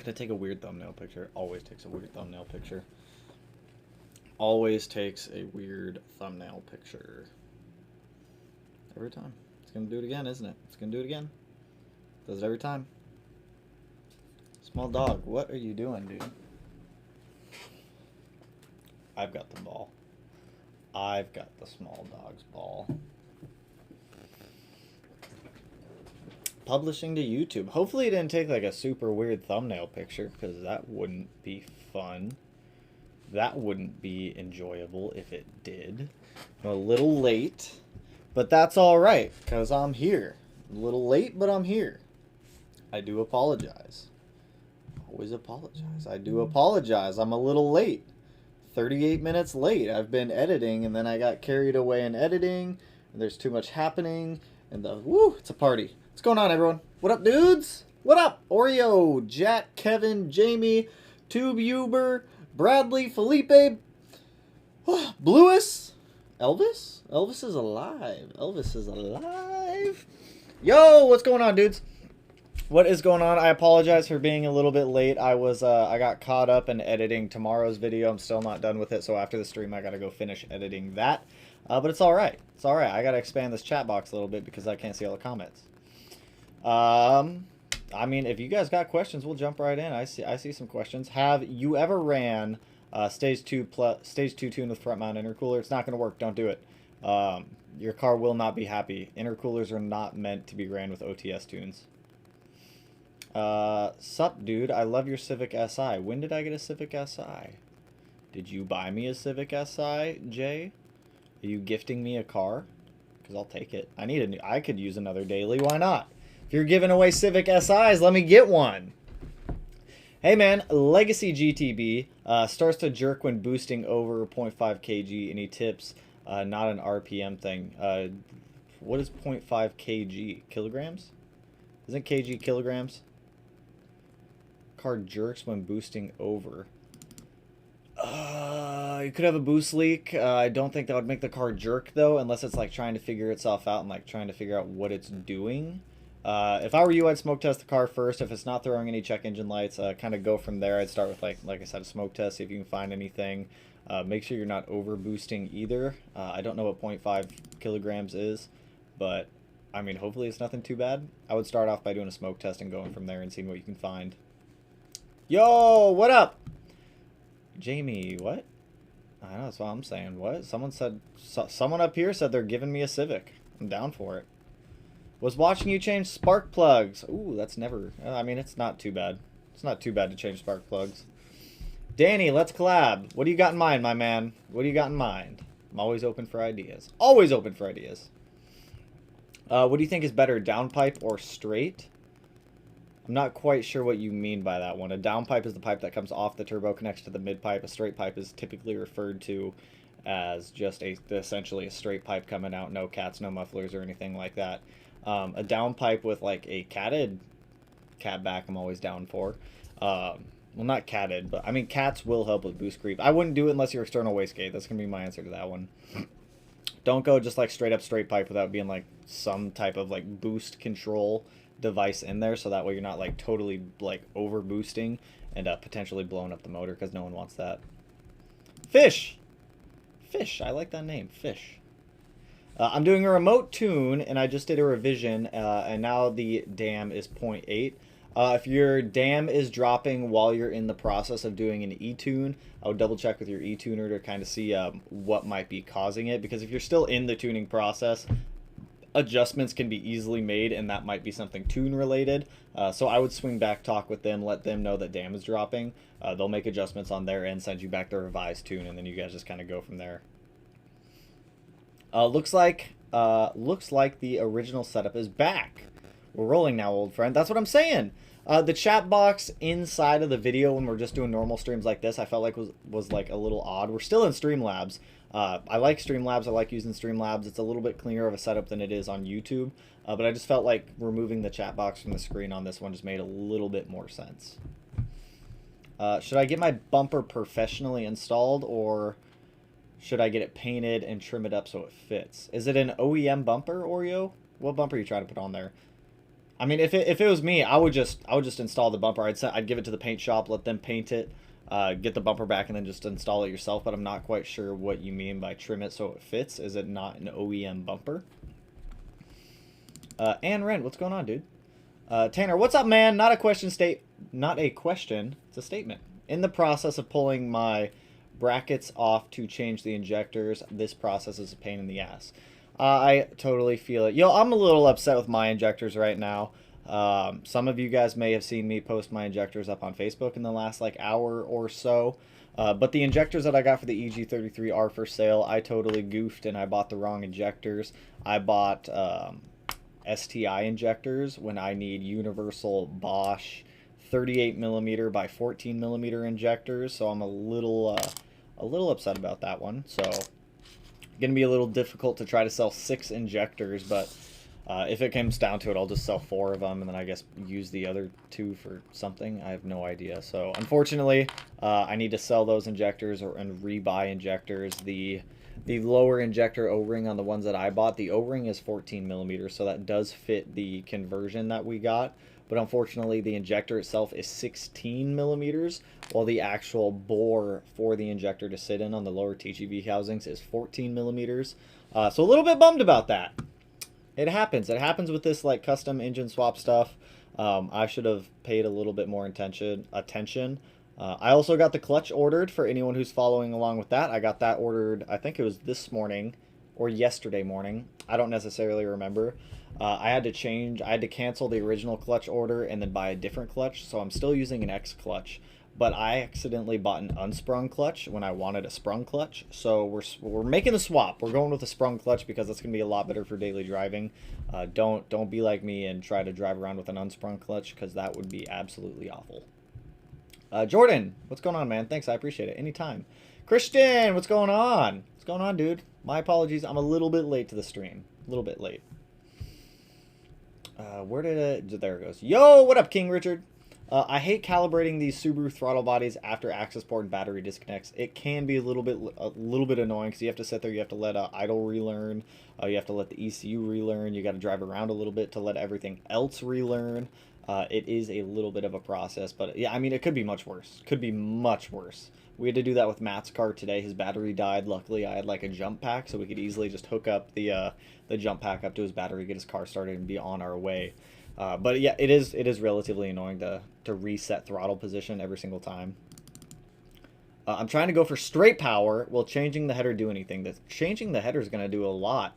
Gonna take a weird thumbnail picture. Always takes a weird thumbnail picture. Always takes a weird thumbnail picture. Every time. It's gonna do it again, isn't it? It's gonna do it again. Does it every time. Small dog, what are you doing, dude? I've got the ball. I've got the small dog's ball. Publishing to YouTube. Hopefully it didn't take like a super weird thumbnail picture, because that wouldn't be fun. That wouldn't be enjoyable if it did. I'm a little late, but that's alright, because I'm here. A little late, but I'm here. I do apologize. Always apologize. I do apologize. I'm a little late. 38 minutes late. I've been editing, and then I got carried away in editing, and there's too much happening, and it's a party. What's going on, everyone? What up, dudes? What up? Oreo, Jack, Kevin, Jamie, TubeUber, Bradley, Felipe, Bluis, Elvis? Elvis is alive. Elvis is alive. Yo, what's going on, dudes? What is going on? I apologize for being a little bit late. I got caught up in editing tomorrow's video. I'm still not done with it, so after the stream, I gotta go finish editing that. But it's all right. It's all right. I gotta expand this chat box a little bit because I can't see all the comments. I mean, if you guys got questions, we'll jump right in. I see some questions. Have you ever ran stage 2 tune with front mount intercooler? It's not gonna work. Don't do it. Your car will not be happy. Intercoolers are not meant to be ran with OTS tunes. Sup, dude? I love your Civic Si. When did I get a Civic Si? Did you buy me a Civic Si, Jay? Are you gifting me a car? Because I'll take it. I could use another daily. Why not? If you're giving away Civic Si's, let me get one. Hey, man. Legacy GTB starts to jerk when boosting over 0.5 kg. Any tips? Not an RPM thing. What is 0.5 kg? Kilograms? Isn't kg kilograms? Car jerks when boosting over. You could have a boost leak. I don't think that would make the car jerk, though, unless it's like trying to figure itself out and like trying to figure out what it's doing. If I were you, I'd smoke test the car first. If it's not throwing any check engine lights, kind of go from there. I'd start with like I said, a smoke test, see if you can find anything. Make sure you're not over boosting either. I don't know what 0.5 kilograms is, but I mean, hopefully it's nothing too bad. I would start off by doing a smoke test and going from there and seeing what you can find. Yo, what up? Jamie, what? I know, that's what I'm saying. What? Someone up here said they're giving me a Civic. I'm down for it. Was watching you change spark plugs. Ooh, that's never... I mean, it's not too bad. It's not too bad to change spark plugs. Danny, let's collab. What do you got in mind, my man? What do you got in mind? I'm always open for ideas. Always open for ideas. What do you think is better, downpipe or straight? I'm not quite sure what you mean by that one. A downpipe is the pipe that comes off the turbo, connects to the mid pipe. A straight pipe is typically referred to as just essentially a straight pipe coming out, no cats, no mufflers or anything like that. A downpipe with like a catted cat back, I'm always down for. Well, not catted, but I mean cats will help with boost creep. I wouldn't do it unless you're external wastegate. That's gonna be my answer to that one. Don't go just like straight up straight pipe without being like some type of like boost control device in there, so that way you're not like totally like over boosting and potentially blowing up the motor, because no one wants that. Fish, I like that name, Fish. I'm doing a remote tune and I just did a revision and now the dam is 0.8. If your dam is dropping while you're in the process of doing an e-tune, I would double check with your e-tuner to kind of see what might be causing it, because if you're still in the tuning process, adjustments can be easily made and that might be something tune related. So I would swing back, talk with them, let them know that dam is dropping. They'll make adjustments on their end, send you back the revised tune, and then you guys just kind of go from there. Looks like the original setup is back. We're rolling now, old friend. That's what I'm saying. The chat box inside of the video when we're just doing normal streams like this, I felt like was like a little odd. We're still in Streamlabs. I like Streamlabs. I like using Streamlabs. It's a little bit cleaner of a setup than it is on YouTube. But I just felt like removing the chat box from the screen on this one just made a little bit more sense. Should I get my bumper professionally installed, or should I get it painted and trim it up so it fits? Is it an OEM bumper, Oreo? What bumper are you trying to put on there? I mean, if it was me, I would just install the bumper. I'd give it to the paint shop, let them paint it, get the bumper back, and then just install it yourself. But I'm not quite sure what you mean by trim it so it fits. Is it not an OEM bumper? And Ren, what's going on, dude? Tanner, what's up, man? Not a question, it's a statement. In the process of pulling my brackets off to change the injectors, this process is a pain in the ass. I totally feel it. Yo, I'm a little upset with my injectors right now. Some of you guys may have seen me post my injectors up on Facebook in the last like hour or so. But the injectors that I got for the EG33 are for sale. I totally goofed and I bought the wrong injectors. I bought STI injectors when I need universal Bosch 38 millimeter by 14 millimeter injectors. So I'm a little upset about that one. So gonna be a little difficult to try to sell 6 injectors, but if it comes down to it, I'll just sell 4 of them and then I guess use the other 2 for something. I have no idea. So unfortunately, I need to sell those injectors and rebuy injectors. The lower injector O-ring on the ones that I bought, the O-ring is 14 millimeters, so that does fit the conversion that we got. But unfortunately, the injector itself is 16 millimeters, while the actual bore for the injector to sit in on the lower TGV housings is 14 millimeters. So a little bit bummed about that. It happens. It happens with this like custom engine swap stuff. I should have paid a little bit more attention. I also got the clutch ordered for anyone who's following along with that. I got that ordered, I think it was this morning or yesterday morning. I don't necessarily remember. I had to cancel the original clutch order and then buy a different clutch. So I'm still using an X clutch, but I accidentally bought an unsprung clutch when I wanted a sprung clutch. So we're making a swap. We're going with a sprung clutch because that's going to be a lot better for daily driving. Don't be like me and try to drive around with an unsprung clutch because that would be absolutely awful. Jordan, what's going on, man? Thanks, I appreciate it. Anytime. Christian, what's going on? What's going on, dude? My apologies. I'm a little bit late to the stream. A little bit late. Where did it... There it goes. Yo, what up, King Richard? I hate calibrating these Subaru throttle bodies after access port and battery disconnects. It can be a little bit annoying because you have to sit there, you have to let idle relearn, you have to let the ECU relearn, you got to drive around a little bit to let everything else relearn. It is a little bit of a process, but yeah, I mean, it could be much worse. Could be much worse. We had to do that with Matt's car today. His battery died. Luckily, I had like a jump pack, so we could easily just hook up the jump pack up to his battery, get his car started, and be on our way. But yeah, it is relatively annoying to reset throttle position every single time. I'm trying to go for straight power. Will changing the header do anything? Changing the header is going to do a lot.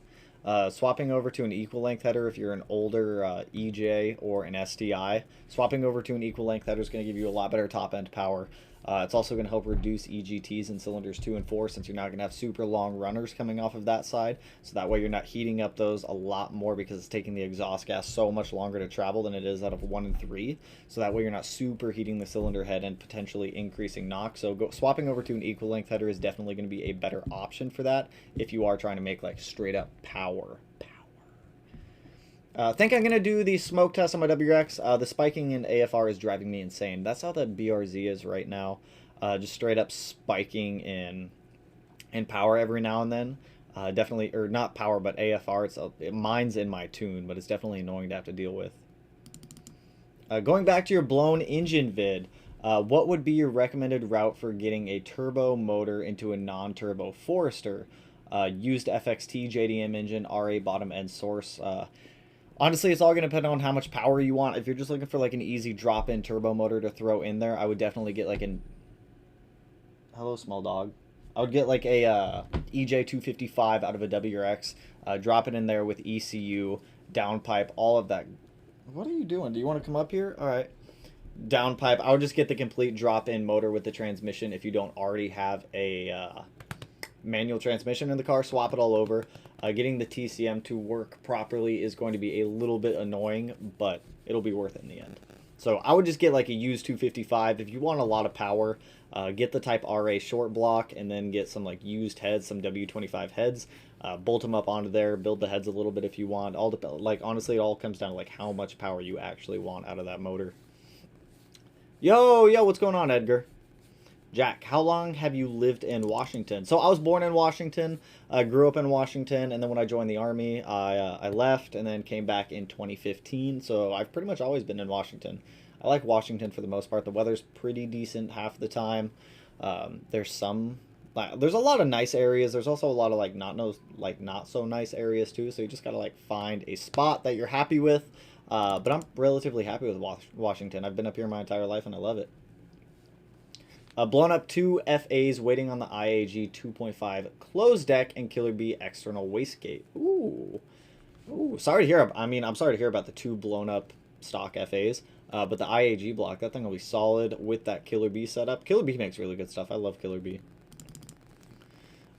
Swapping over to an equal length header if you're an older EJ or an STI. Swapping over to an equal length header is going to give you a lot better top end power. It's also going to help reduce EGTs in cylinders 2 and 4 since you're not going to have super long runners coming off of that side. So that way you're not heating up those a lot more because it's taking the exhaust gas so much longer to travel than it is out of 1 and 3. So that way you're not super heating the cylinder head and potentially increasing knock. So swapping over to an equal length header is definitely going to be a better option for that if you are trying to make like straight up power. I think I'm going to do the smoke test on my WRX. The spiking in AFR is driving me insane. That's how the BRZ is right now. Just straight up spiking in power every now and then. Definitely, or not power, but AFR. Mine's in my tune, but it's definitely annoying to have to deal with. Going back to your blown engine vid, what would be your recommended route for getting a turbo motor into a non-turbo Forester? Used FXT JDM engine, RA bottom end source. Honestly, it's all going to depend on how much power you want. If you're just looking for like an easy drop-in turbo motor to throw in there, I would definitely get like an... Hello, small dog. I would get like a EJ255 out of a WRX, drop it in there with ECU, downpipe, all of that. What are you doing? Do you want to come up here? All right. Downpipe. I would just get the complete drop-in motor with the transmission if you don't already have a manual transmission in the car. Swap it all over. Getting the TCM to work properly is going to be a little bit annoying, but it'll be worth it in the end. So I would just get like a used 255. If you want a lot of power, get the Type RA short block and then get some like used heads, some W25 heads. Bolt them up onto there, build the heads a little bit if you want. Like honestly, it all comes down to like how much power you actually want out of that motor. Yo, what's going on, Edgar? Jack, how long have you lived in Washington? So I was born in Washington, grew up in Washington, and then when I joined the Army, I left and then came back in 2015. So I've pretty much always been in Washington. I like Washington for the most part. The weather's pretty decent half the time. There's some, there's a lot of nice areas. There's also a lot of not so nice areas too. So you just gotta like find a spot that you're happy with. But I'm relatively happy with Washington. I've been up here my entire life and I love it. Blown up 2 FAs waiting on the IAG 2.5 closed deck and Killer B external wastegate. Ooh. Ooh. Sorry to hear. I'm sorry to hear about the 2 blown up stock FAs. But the IAG block, that thing will be solid with that Killer B setup. Killer B makes really good stuff. I love Killer B.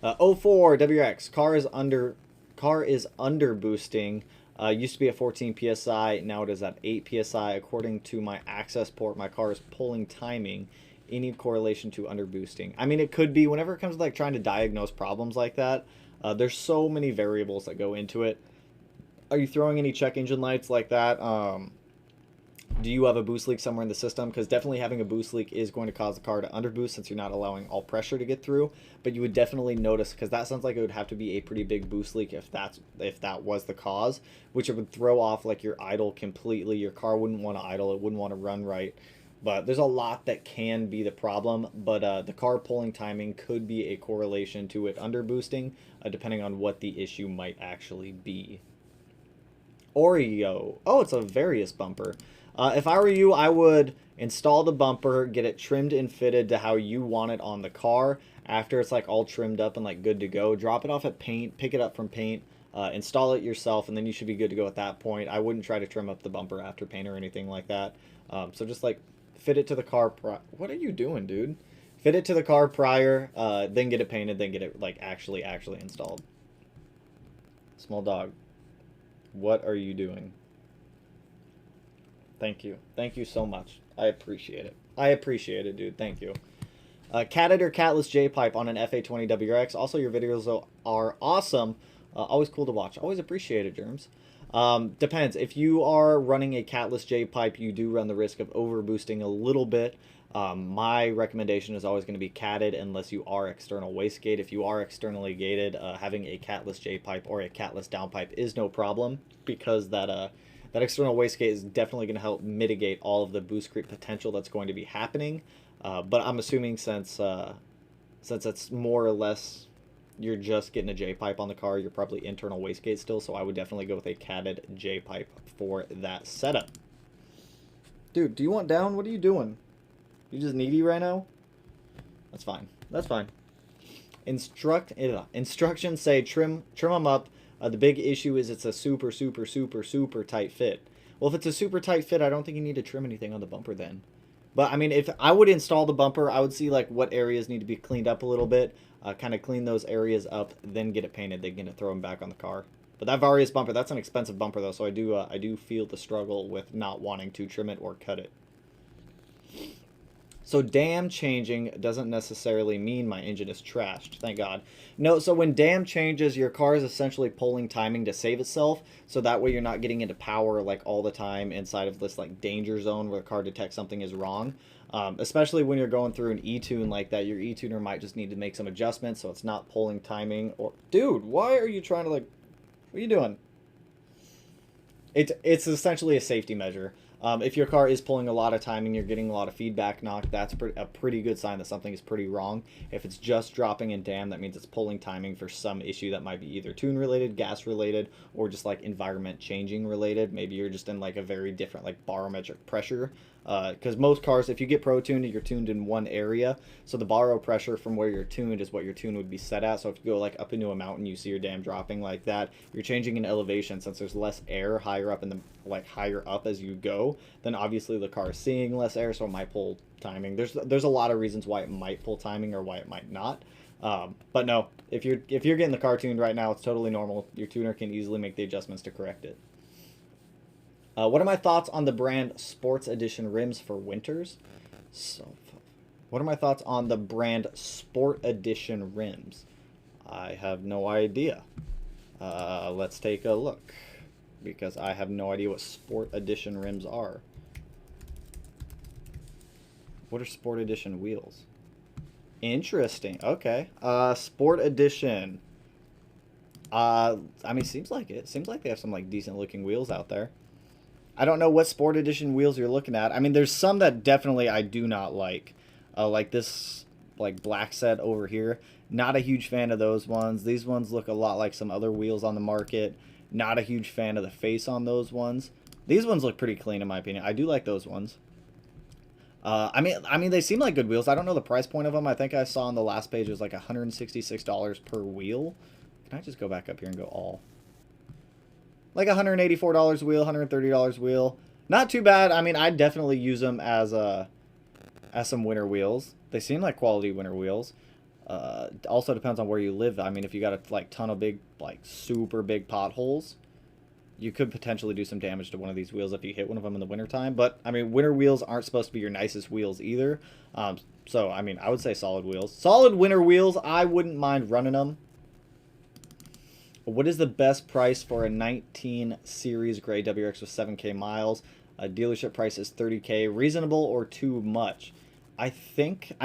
04 WX. Car is under boosting. Used to be at 14 psi. Now it is at 8 psi. According to my access port, my car is pulling timing. Any correlation to underboosting? I mean, it could be. Whenever it comes to like trying to diagnose problems like that, there's so many variables that go into it. Are you throwing any check engine lights like that? Do you have a boost leak somewhere in the system? Because definitely having a boost leak is going to cause the car to underboost since you're not allowing all pressure to get through. But you would definitely notice, because that sounds like it would have to be a pretty big boost leak if that was the cause, which it would throw off like your idle completely. Your car wouldn't want to idle. It wouldn't want to run right. But there's a lot that can be the problem, but the car pulling timing could be a correlation to it underboosting, depending on what the issue might actually be. Oreo. Oh, it's a various bumper. If I were you, I would install the bumper, get it trimmed and fitted to how you want it on the car. After it's like all trimmed up and like good to go, drop it off at paint, pick it up from paint, install it yourself, and then you should be good to go at that point. I wouldn't try to trim up the bumper after paint or anything like that. So just like fit it to the car. What are you doing, dude? Fit it to the car prior, then get it painted, then get it like actually installed. Small dog, what are you doing? Thank you. Thank you so much. I appreciate it. I appreciate it, dude. Thank you. Catted or catless J-pipe on an FA20WRX. Also, your videos are awesome. Always cool to watch. Always appreciate it, Germs. Depends. If you are running a catless J-pipe, you do run the risk of overboosting a little bit. My recommendation is always going to be catted unless you are external wastegate. If you are externally gated, having a catless J-pipe or a catless downpipe is no problem, because that external wastegate is definitely going to help mitigate all of the boost creep potential that's going to be happening. But I'm assuming since it's more or less you're just getting a J-pipe on the car, you're probably internal wastegate still, so I would definitely go with a catted J-pipe for that setup. Dude, do you want down? What are you doing? You just needy right now? That's fine. That's fine. Instructions say trim them up. The big issue is it's a super tight fit. Well, if it's a super tight fit, I don't think you need to trim anything on the bumper then. But I mean, if I would install the bumper, I would see like what areas need to be cleaned up a little bit, kind of clean those areas up, then get it painted, then get it thrown back on the car. But that Various bumper, that's an expensive bumper though, so I do feel the struggle with not wanting to trim it or cut it. So dam changing doesn't necessarily mean my engine is trashed, thank God. No, so when dam changes, your car is essentially pulling timing to save itself, so that way you're not getting into power like all the time inside of this like danger zone where the car detects something is wrong. Especially when you're going through an E-tune like that, your E-tuner might just need to make some adjustments so it's not pulling timing. Or dude, why are you trying to like, what are you doing? It's essentially a safety measure. If your car is pulling a lot of timing, you're getting a lot of feedback knock, that's a pretty good sign that something is pretty wrong. If it's just dropping in dam, that means it's pulling timing for some issue that might be either tune related, gas related, or just like environment changing related. Maybe you're just in like a very different like barometric pressure. Because most cars, if you get pro tuned, you're tuned in one area, so the baro pressure from where you're tuned is what your tune would be set at. So if you go like up into a mountain, you see your dam dropping like that, you're changing in elevation. Since there's less air higher up in the higher up as you go, then obviously the car is seeing less air, so it might pull timing. There's a lot of reasons why it might pull timing or why it might not. But no, if you're getting the car tuned right now, it's totally normal. Your tuner can easily make the adjustments to correct it. What are my thoughts on the brand Sports Edition rims for winters? What are my thoughts on the brand Sport Edition rims? I have no idea. Let's take a look, because I have no idea what Sport Edition rims are. What are Sport Edition wheels? Interesting. Okay. Sport edition. I mean, seems like it. Seems like they have some like decent looking wheels out there. I don't know what sport edition wheels you're looking at. I mean, there's some that definitely I do not like this like black set over here. Not a huge fan of those ones. These ones look a lot like some other wheels on the market. Not a huge fan of the face on those ones. These ones look pretty clean in my opinion. I do like those ones. I mean, they seem like good wheels. I don't know the price point of them. I think I saw on the last page it was like $166 per wheel. Can I just go back up here and go all? Like $184 a wheel, $130 a wheel. Not too bad. I mean, I'd definitely use them as some winter wheels. They seem like quality winter wheels. Also depends on where you live. I mean, if you got a like ton of big, like super big potholes, you could potentially do some damage to one of these wheels if you hit one of them in the wintertime. But, I mean, winter wheels aren't supposed to be your nicest wheels either. So, I mean, I would say solid wheels. Solid winter wheels, I wouldn't mind running them. What is the best price for a 19 Series Gray WRX with 7K miles? A dealership price is $30K. Reasonable or too much? I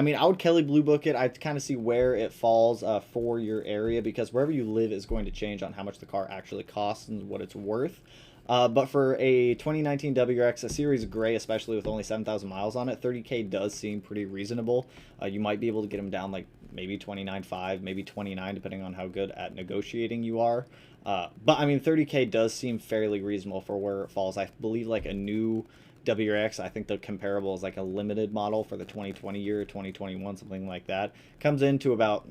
mean, I would Kelly Blue Book it. I'd kind of see where it falls for your area, because wherever you live is going to change on how much the car actually costs and what it's worth. But for a 2019 WRX, a Series Gray, especially with only 7,000 miles on it, 30K does seem pretty reasonable. You might be able to get them down like maybe 29.5, maybe 29, depending on how good at negotiating you are. But I mean, 30K does seem fairly reasonable for where it falls. I believe like a new WRX, I think the comparable is like a limited model for the 2020 year, 2021, something like that. Comes into about,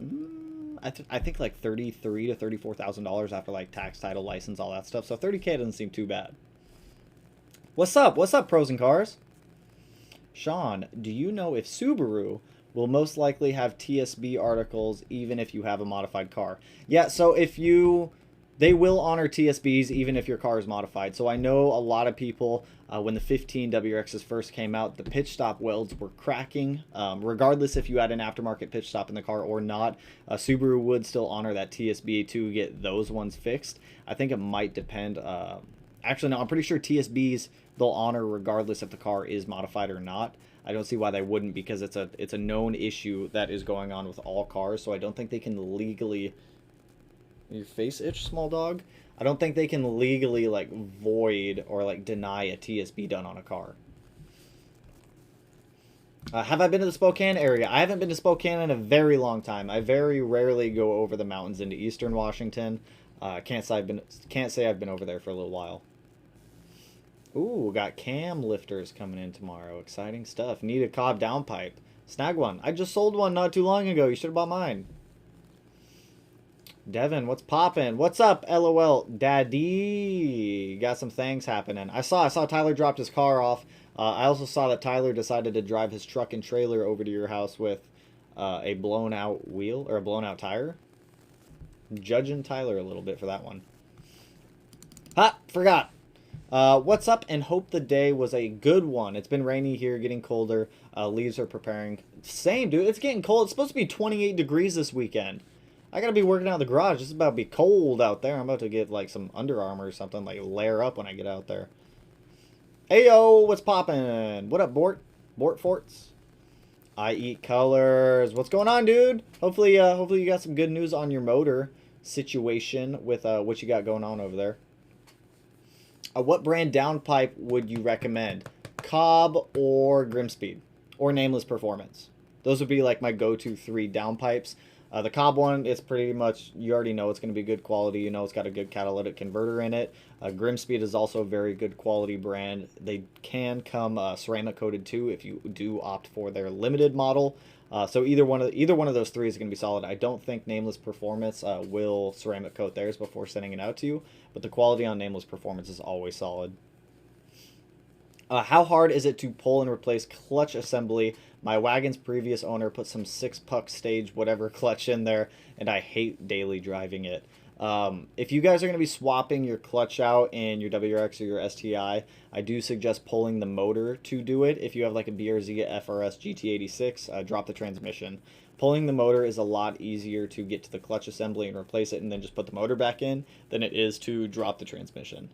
I think like $33,000 to $34,000 after like tax, title, license, all that stuff. So 30K doesn't seem too bad. What's up? What's up, Pros and Cars? Sean, do you know if Subaru will most likely have TSB articles even if you have a modified car? Yeah, so they will honor TSBs even if your car is modified. So I know a lot of people, when the 15 WRXs first came out, the pitch stop welds were cracking. Regardless if you had an aftermarket pitch stop in the car or not, Subaru would still honor that TSB to get those ones fixed. I think it might depend. Actually, no, I'm pretty sure TSBs they'll honor regardless if the car is modified or not. I don't see why they wouldn't, because it's a known issue that is going on with all cars. So I don't think they can legally... Your face itch, small dog? I don't think they can legally, like, void or, like, deny a TSB done on a car. Have I been to the Spokane area? I haven't been to Spokane in a very long time. I very rarely go over the mountains into eastern Washington. Can't say I've been over there for a little while. Ooh, got cam lifters coming in tomorrow. Exciting stuff. Need a Cobb downpipe. Snag one. I just sold one not too long ago. You should have bought mine. Devin, what's poppin'? What's up, LOL Daddy? Got some things happening. I saw Tyler dropped his car off. I also saw that Tyler decided to drive his truck and trailer over to your house with a blown out wheel or a blown out tire. I'm judging Tyler a little bit for that one. Ha! Forgot. What's up, and hope the day was a good one. It's been rainy here, getting colder. Leaves are preparing. Same, dude. It's getting cold. It's supposed to be 28 degrees this weekend. I gotta be working out in the garage. It's about to be cold out there. I'm about to get like some Under Armour or something, like layer up when I get out there. Ayo, what's poppin'? What up, Bort? Bort Forts? I eat colors. What's going on, dude? Hopefully you got some good news on your motor situation with what you got going on over there. What brand downpipe would you recommend? Cobb or Grimspeed? Or Nameless Performance? Those would be like my go-to 3 downpipes. The Cobb one is pretty much, you already know it's going to be good quality. You know it's got a good catalytic converter in it. Grimspeed is also a very good quality brand. They can come ceramic coated too if you do opt for their limited model. So either one of those 3 is going to be solid. I don't think Nameless Performance will ceramic coat theirs before sending it out to you, but the quality on Nameless Performance is always solid. How hard is it to pull and replace clutch assembly? My wagon's previous owner put some 6-puck stage whatever clutch in there, and I hate daily driving it. If you guys are going to be swapping your clutch out in your WRX or your STI, I do suggest pulling the motor to do it. If you have like a BRZ FRS GT86, drop the transmission. Pulling the motor is a lot easier to get to the clutch assembly and replace it and then just put the motor back in than it is to drop the transmission.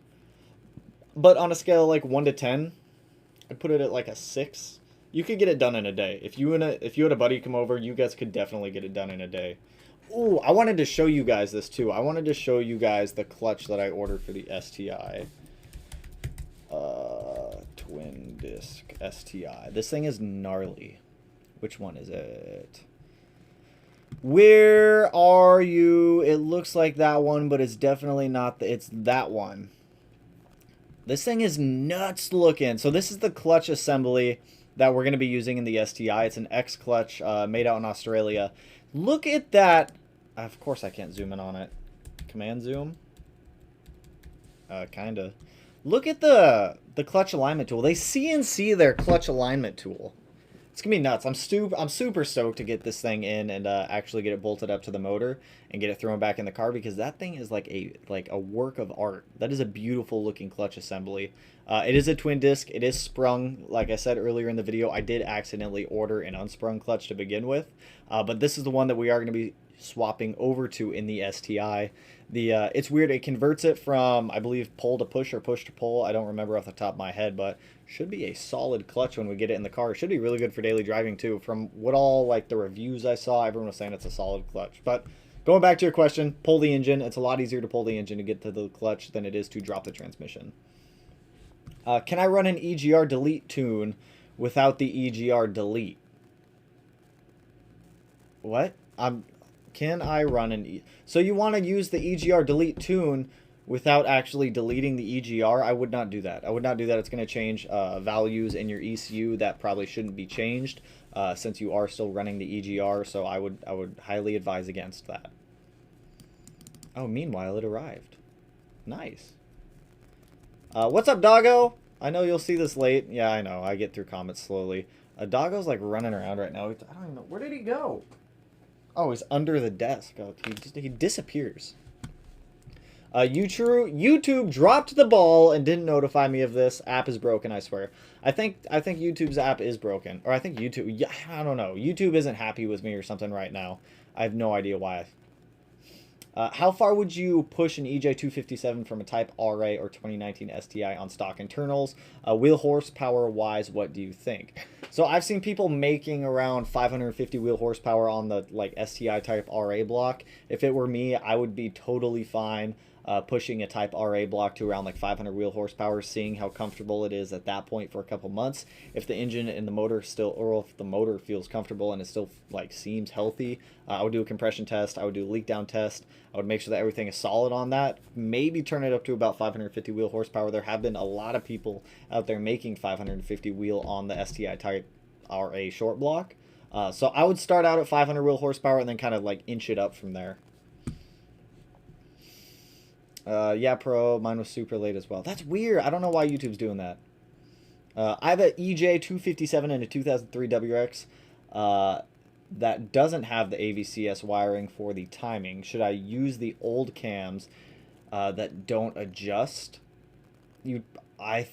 But on a scale of like 1 to 10, I'd put it at like a 6. You could get it done in a day. If you had a buddy come over, you guys could definitely get it done in a day. Ooh, I wanted to show you guys this too. I wanted to show you guys the clutch that I ordered for the STI. Twin disc STI. This thing is gnarly. Which one is it? Where are you? It looks like that one, but it's definitely not. It's that one. This thing is nuts looking. So this is the clutch assembly that we're going to be using in the STI. It's an X clutch made out in Australia. Look at that. Of course I can't zoom in on it. Command zoom. Kinda. Look at the clutch alignment tool. They CNC their clutch alignment tool. It's gonna be nuts. I'm super stoked to get this thing in and actually get it bolted up to the motor and get it thrown back in the car, because that thing is like a work of art. That is a beautiful looking clutch assembly. It is a twin disc. It is sprung. Like I said earlier in the video, I did accidentally order an unsprung clutch to begin with, but this is the one that we are going to be swapping over to in the STI. It's weird. It converts it from, I believe, pull to push or push to pull. I don't remember off the top of my head, but should be a solid clutch when we get it in the car. It should be really good for daily driving too. From what all like the reviews I saw, everyone was saying it's a solid clutch. But going back to your question, pull the engine. It's a lot easier to pull the engine to get to the clutch than it is to drop the transmission. Can I run an EGR delete tune without the EGR delete? What? Can I run an So you want to use the EGR delete tune without actually deleting the EGR? I would not do that. I would not do that. It's going to change values in your ECU that probably shouldn't be changed since you are still running the EGR. So I would highly advise against that. Oh, meanwhile, it arrived. Nice. What's up, Doggo? I know you'll see this late. Yeah, I know. I get through comments slowly. Doggo's like running around right now. I don't even know. Where did he go? Oh, he's under the desk. Oh, he disappears. YouTube dropped the ball and didn't notify me of this. App is broken, I swear. I think YouTube's app is broken. Or I think YouTube... Yeah, I don't know. YouTube isn't happy with me or something right now. I have no idea why. How far would you push an EJ257 from a Type RA or 2019 STI on stock internals? Wheel horsepower wise, what do you think? So I've seen people making around 550 wheel horsepower on the like STI Type RA block. If it were me, I would be totally fine pushing a Type RA block to around like 500 wheel horsepower, seeing how comfortable it is at that point for a couple months. If the engine and the motor still, or if the motor feels comfortable and it still like seems healthy, I would do a compression test. I would do a leak down test. I would make sure that everything is solid on that. Maybe turn it up to about 550 wheel horsepower. There have been a lot of people out there making 550 wheel on the STI Type RA short block. So I would start out at 500 wheel horsepower and then kind of like inch it up from there. Yeah, Pro, mine was super late as well. That's weird. I don't know why YouTube's doing that. I have an EJ257 and a 2003 WX that doesn't have the AVCS wiring for the timing. Should I use the old cams that don't adjust? I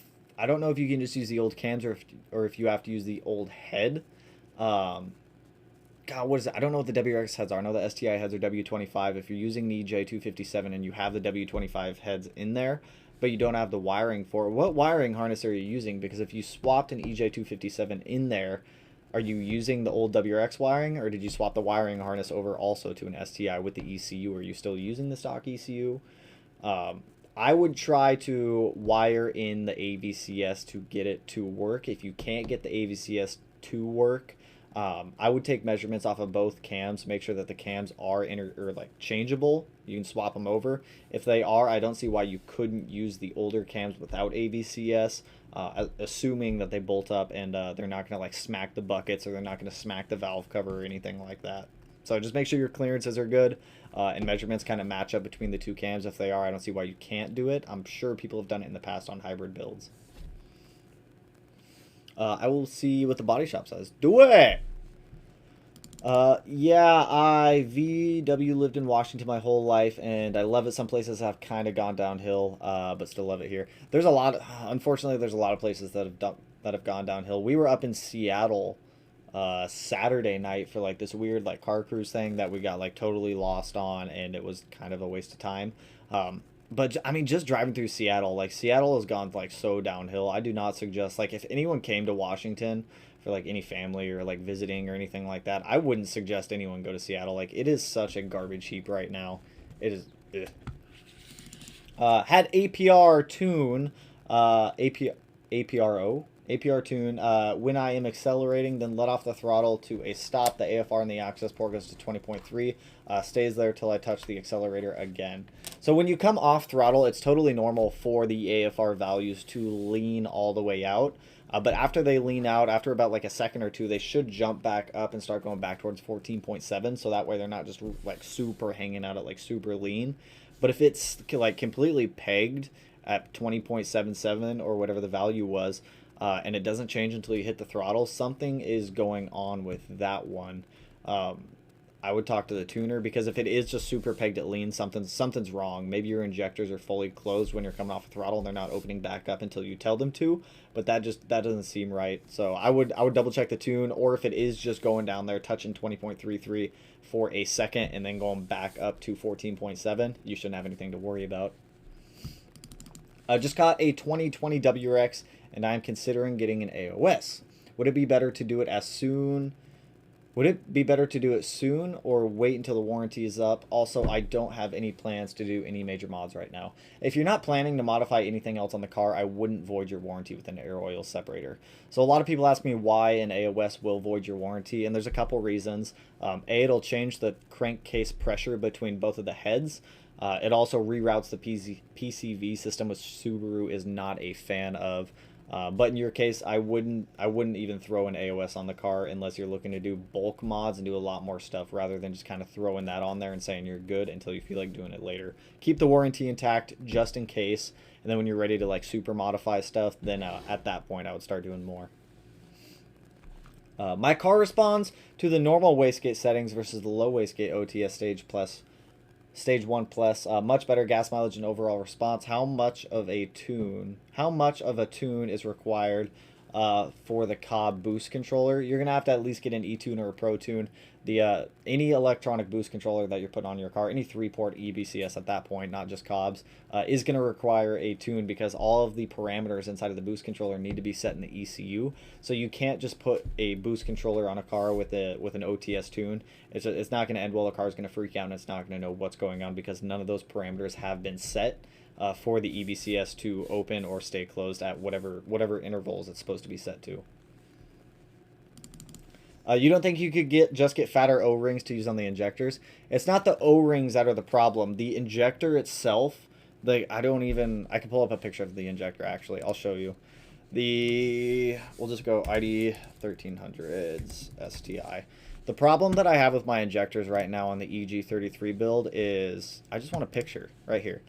don't know if you can just use the old cams or if you have to use the old head. God, what is it? I don't know what the WX heads are. I know the STI heads are W25. If you're using the EJ257 and you have the W25 heads in there, but you don't have the wiring for it, what wiring harness are you using? Because if you swapped an EJ257 in there, are you using the old WX wiring, or did you swap the wiring harness over also to an STI with the ECU? Are you still using the stock ECU? I would try to wire in the AVCS to get it to work. If you can't get the AVCS to work, I would take measurements off of both cams, make sure that the cams are changeable. You can swap them over. If they are, I don't see why you couldn't use the older cams without AVCS, assuming that they bolt up and they're not going to like smack the buckets, or they're not going to smack the valve cover or anything like that. So just make sure your clearances are good and measurements kind of match up between the two cams. If they are, I don't see why you can't do it. I'm sure people have done it in the past on hybrid builds. I will see what the body shop says. Do it! Yeah, I VW lived in Washington my whole life, and I love it. Some places have kind of gone downhill, but still love it here. There's a lot, unfortunately, there's a lot of places that have gone downhill. We were up in Seattle Saturday night for like this weird like car cruise thing that we got like totally lost on, and it was kind of a waste of time. But I mean, just driving through Seattle, like Seattle has gone like so downhill. I do not suggest, like, if anyone came to Washington for like any family or like visiting or anything like that. I wouldn't suggest anyone go to Seattle. Like, it is such a garbage heap right now. It is. Ugh. Had APR tune, APR tune. When I am accelerating, then let off the throttle to a stop. The AFR in the access port goes to 20.3. Stays there till I touch the accelerator again. So when you come off throttle, it's totally normal for the AFR values to lean all the way out. But after they lean out, after about like a second or two, they should jump back up and start going back towards 14.7. So that way they're not just like super hanging out at like super lean. But if it's like completely pegged at 20.77 or whatever the value was, and it doesn't change until you hit the throttle, something is going on with that one. I would talk to the tuner, because if it is just super pegged at lean, something's wrong. Maybe your injectors are fully closed when you're coming off the throttle and they're not opening back up until you tell them to, but that doesn't seem right. So I would double check the tune, or if it is just going down there touching 20.33 for a second and then going back up to 14.7, you shouldn't have anything to worry about. I just got a 2020 WRX and I'm considering getting an AOS. Would it be better to do it soon, or wait until the warranty is up? Also, I don't have any plans to do any major mods right now. If you're not planning to modify anything else on the car, I wouldn't void your warranty with an air oil separator. So a lot of people ask me why an AOS will void your warranty, and there's a couple reasons. It'll change the crankcase pressure between both of the heads. It also reroutes the PCV system, which Subaru is not a fan of. But in your case, I wouldn't even throw an AOS on the car unless you're looking to do bulk mods and do a lot more stuff, rather than just kind of throwing that on there and saying you're good until you feel like doing it later. Keep the warranty intact just in case, and then when you're ready to like super modify stuff, then at that point I would start doing more. My car responds to the normal wastegate settings versus the low wastegate OTS Stage 1 Plus, much better gas mileage and overall response. How much of a tune is required for the Cobb boost controller? You're gonna have to at least get an E-tune or a Pro Tune. Any electronic boost controller that you're putting on your car, any 3-port EBCS at that point, not just Cobb's, is going to require a tune, because all of the parameters inside of the boost controller need to be set in the ECU. So you can't just put a boost controller on a car with an OTS tune. It's not going to end well. The car's going to freak out and it's not going to know what's going on, because none of those parameters have been set for the EBCS to open or stay closed at whatever intervals it's supposed to be set to. You don't think you could just get fatter O-rings to use on the injectors? It's not the O-rings that are the problem. The injector itself, I can pull up a picture of the injector actually. I'll show you. We'll just go ID 1300s STI. The problem that I have with my injectors right now on the EG33 build is, I just want a picture right here.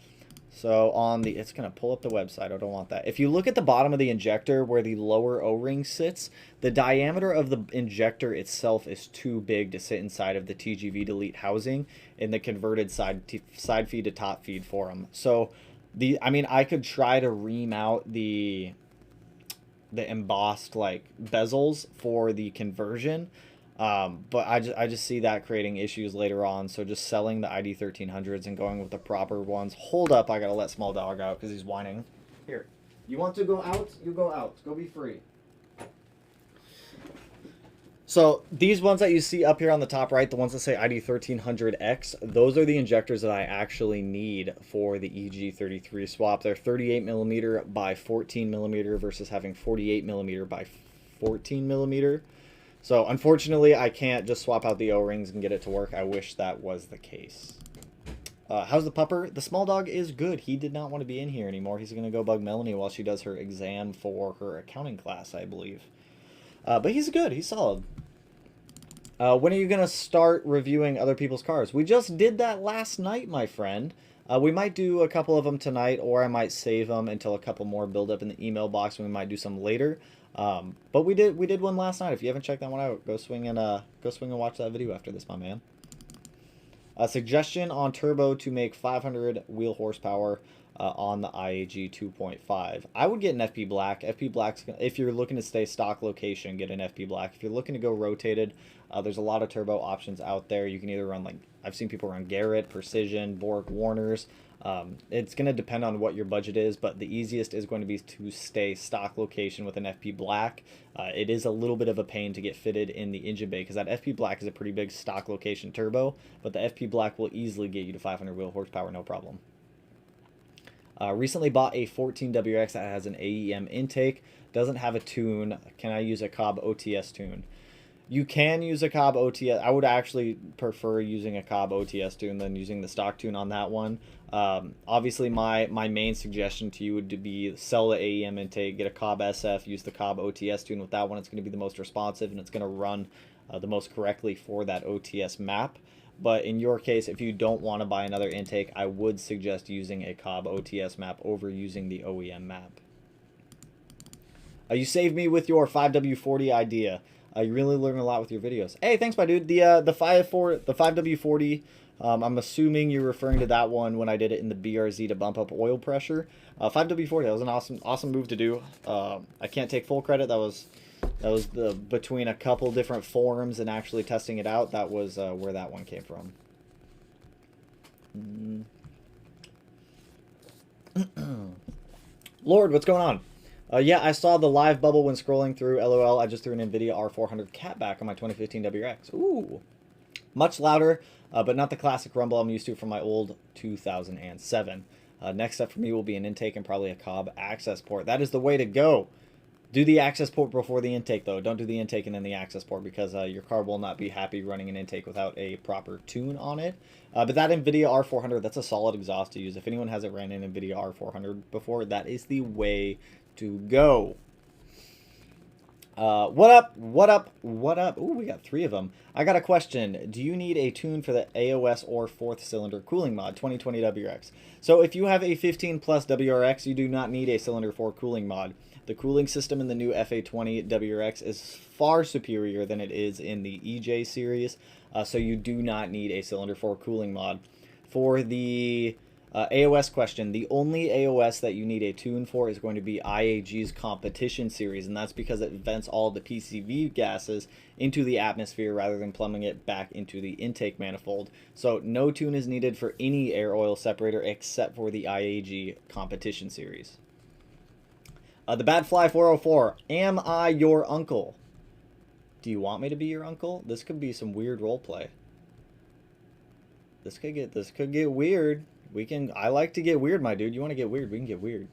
So it's going to pull up the website. I don't want that. If you look at the bottom of the injector where the lower O-ring sits, the diameter of the injector itself is too big to sit inside of the TGV delete housing in the converted side feed to top feed for them. So I could try to ream out the embossed like bezels for the conversion. But I just see that creating issues later on. So just selling the ID 1300s and going with the proper ones. Hold up, I gotta let small dog out because he's whining. Here, you want to go out? You go out. Go be free. So these ones that you see up here on the top right, the ones that say ID 1300X, those are the injectors that I actually need for the EG33 swap. They're 38mm by 14mm versus having 48mm by 14mm. So unfortunately, I can't just swap out the O-rings and get it to work. I wish that was the case. How's the pupper? The small dog is good. He did not want to be in here anymore. He's going to go bug Melanie while she does her exam for her accounting class, I believe. But he's good. He's solid. When are you going to start reviewing other people's cars? We just did that last night, my friend. We might do a couple of them tonight, or I might save them until a couple more build up in the email box, and we might do some later. But we did one last night. If you haven't checked that one out, go swing and watch that video after this, my man. A suggestion on turbo to make 500 wheel horsepower on the IAG 2.5. I would get an FP Black. FP Black's, if you're looking to stay stock location, get an FP Black. If you're looking to go rotated, there's a lot of turbo options out there. You can either run, like, I've seen people run Garrett, Precision, Borg, Warners. It's going to depend on what your budget is, but the easiest is going to be to stay stock location with an FP Black. It is a little bit of a pain to get fitted in the engine bay because that FP Black is a pretty big stock location turbo, but the FP Black will easily get you to 500 wheel horsepower, no problem. Recently bought a 14WX that has an AEM intake, doesn't have a tune. Can I use a Cobb OTS tune? You can use a Cobb OTS. I would actually prefer using a Cobb OTS tune than using the stock tune on that one. Obviously, my main suggestion to you would be sell the AEM intake, get a Cobb SF, use the Cobb OTS tune. With that one, it's going to be the most responsive and it's going to run the most correctly for that OTS map. But in your case, if you don't want to buy another intake, I would suggest using a Cobb OTS map over using the OEM map. You saved me with your 5W40 idea. You really learn a lot with your videos. Hey, thanks, my dude. The 5W40. I'm assuming you're referring to that one when I did it in the BRZ to bump up oil pressure. 5W40. That was an awesome move to do. I can't take full credit. That was between a couple different forums and actually testing it out. That was where that one came from. Lord, what's going on? Yeah, I saw the live bubble when scrolling through. LOL, I just threw an NVIDIA R400 catback on my 2015 WRX. Ooh. Much louder, but not the classic rumble I'm used to from my old 2007. Next up for me will be an intake and probably a Cobb access port. That is the way to go. Do the access port before the intake, though. Don't do the intake and then the access port because your car will not be happy running an intake without a proper tune on it. But that NVIDIA R400, that's a solid exhaust to use. If anyone hasn't ran an NVIDIA R400 before, that is the way to go. What up? What up? What up? Ooh, we got 3 of them. I got a question. Do you need a tune for the AOS or 4th cylinder cooling mod 2020 WRX? So if you have a 15 plus WRX, you do not need a cylinder 4 cooling mod. The cooling system in the new FA20 WRX is far superior than it is in the EJ series, so you do not need a cylinder 4 cooling mod. For the AOS question, the only AOS that you need a tune for is going to be IAG's competition series, and that's because it vents all the PCV gases into the atmosphere rather than plumbing it back into the intake manifold. So no tune is needed for any air oil separator except for the IAG competition series. The Badfly 404, am I your uncle? Do you want me to be your uncle? This could be some weird roleplay. This could get weird. I like to get weird, my dude. You want to get weird? We can get weird.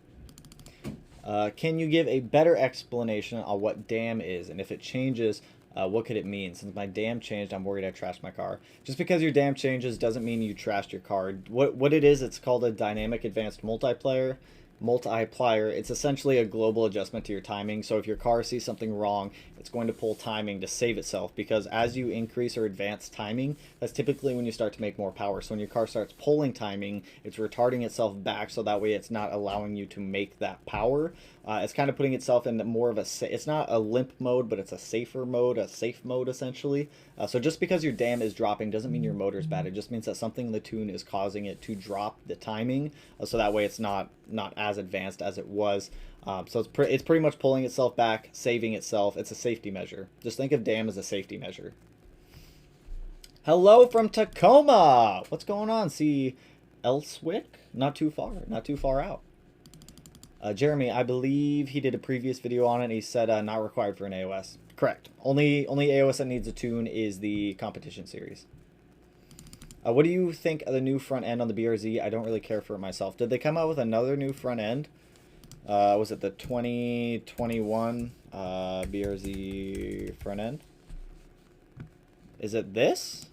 Can you give a better explanation on what dam is, and if it changes, what could it mean? Since my dam changed, I'm worried I trashed my car. Just because your dam changes doesn't mean you trashed your car. What it is, it's called a dynamic advanced multiplier. It's essentially a global adjustment to your timing. So if your car sees something wrong, it's going to pull timing to save itself, because as you increase or advance timing, that's typically when you start to make more power. So when your car starts pulling timing, it's retarding itself back, so that way it's not allowing you to make that power. It's kind of putting itself in more of it's not a limp mode, but it's a safer mode, a safe mode essentially. So just because your dam is dropping doesn't mean your motor's bad. It just means that something in the tune is causing it to drop the timing, so that way it's not as advanced as it was. So it's pretty much pulling itself back, saving itself. It's a safety measure. Just think of dam as a safety measure. Hello from Tacoma. What's going on? See Elswick? Not too far out. Jeremy, I believe he did a previous video on it, and he said not required for an AOS. Correct. Only AOS that needs a tune is the competition series. What do you think of the new front end on the BRZ? I don't really care for it myself. Did they come out with another new front end? Was it the 2021 BRZ front end? Is it this?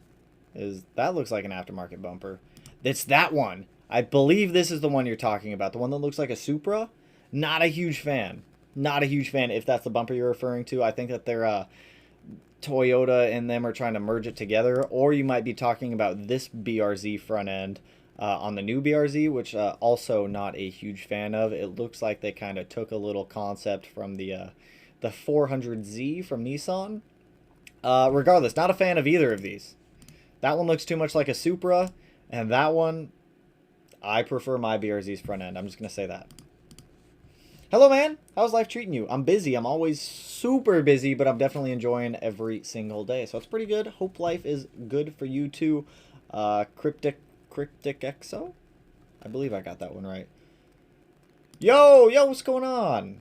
That looks like an aftermarket bumper. It's that one. I believe this is the one you're talking about. The one that looks like a Supra? Not a huge fan. Not a huge fan if that's the bumper you're referring to. I think that they're Toyota and them are trying to merge it together. Or you might be talking about this BRZ front end on the new BRZ, which also not a huge fan of. It looks like they kind of took a little concept from the 400Z from Nissan. Regardless, not a fan of either of these. That one looks too much like a Supra, and that one, I prefer my BRZ's front end. I'm just going to say that. Hello, man. How's life treating you? I'm busy. I'm always super busy, but I'm definitely enjoying every single day. So it's pretty good. Hope life is good for you too. Cryptic Exo? I believe I got that one right. Yo, what's going on?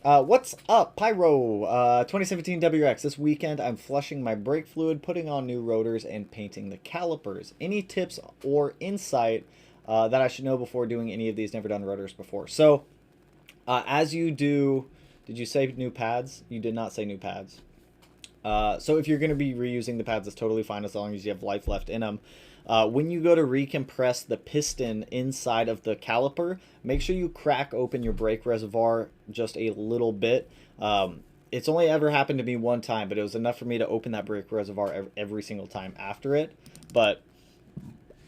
What's up, Pyro? 2017 WX. This weekend, I'm flushing my brake fluid, putting on new rotors, and painting the calipers. Any tips or insight that I should know before doing any of these? Never done rotors before. So, as you do, did you say new pads? You did not say new pads. So if you're going to be reusing the pads, it's totally fine as long as you have life left in them. When you go to recompress the piston inside of the caliper, make sure you crack open your brake reservoir just a little bit. It's only ever happened to me one time, but it was enough for me to open that brake reservoir every single time after it. But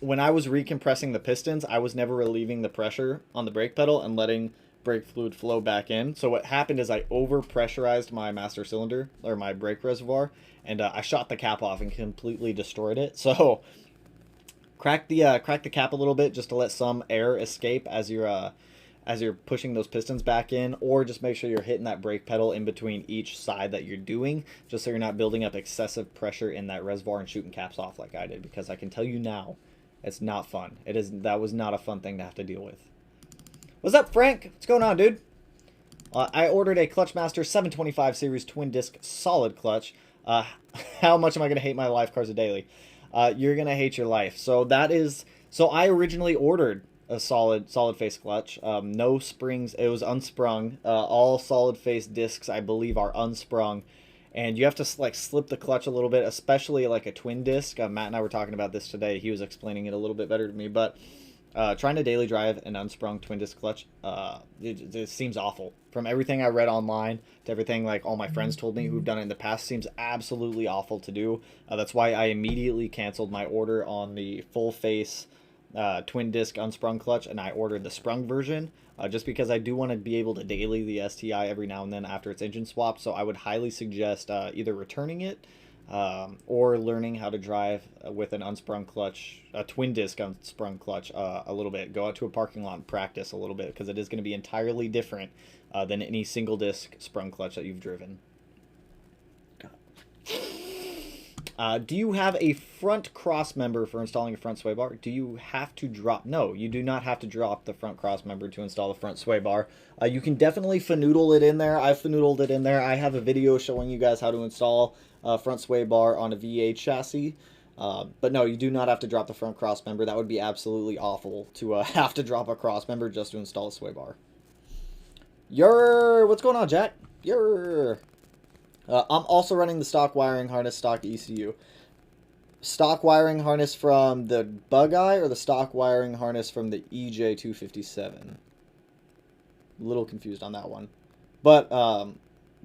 when I was recompressing the pistons, I was never relieving the pressure on the brake pedal and letting brake fluid flow back in. So what happened is I over pressurized my master cylinder, or my brake reservoir, and I shot the cap off and completely destroyed it. So crack the cap a little bit just to let some air escape as you're pushing those pistons back in, or just make sure you're hitting that brake pedal in between each side that you're doing, just so you're not building up excessive pressure in that reservoir and shooting caps off like I did, because I can tell you now, it's not fun. That was not a fun thing to have to deal with. What's up, Frank? What's going on, dude? I ordered a Clutchmaster 725 series twin disc solid clutch. How much am I gonna hate my life cars a daily? You're gonna hate your life. So I originally ordered a solid face clutch. No springs. It was unsprung. All solid face discs, I believe, are unsprung, and you have to like slip the clutch a little bit, especially like a twin disc. Matt and I were talking about this today. He was explaining it a little bit better to me, but trying to daily drive an unsprung twin disc clutch, it seems awful. From everything I read online to everything like all my friends told me who've done it in the past, seems absolutely awful to do. That's why I immediately canceled my order on the full face twin disc unsprung clutch, and I ordered the sprung version, just because I do want to be able to daily the STI every now and then after its engine swap. So I would highly suggest either returning it or learning how to drive with an unsprung clutch, a twin disc unsprung clutch, a little bit. Go out to a parking lot and practice a little bit, because it is going to be entirely different than any single disc sprung clutch that you've driven. Do you have a front cross member for installing a front sway bar? Do you have to drop? No, you do not have to drop the front cross member to install a front sway bar. You can definitely fanoodle it in there. I've fanoodled it in there. I have a video showing you guys how to install a front sway bar on a V8 chassis. But no, you do not have to drop the front cross member. That would be absolutely awful to have to drop a cross member just to install a sway bar. What's going on, Jack? I'm also running the stock wiring harness, stock ECU. Stock wiring harness from the Bug-Eye or the stock wiring harness from the EJ257? A little confused on that one. But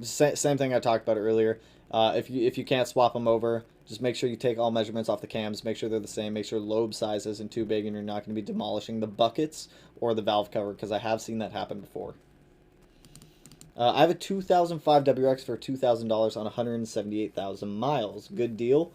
same thing I talked about earlier. If you can't swap them over, just make sure you take all measurements off the cams, make sure they're the same, make sure lobe size isn't too big, and you're not going to be demolishing the buckets or the valve cover, because I have seen that happen before. I have a 2005 WX for $2,000 on 178,000 miles. Good deal.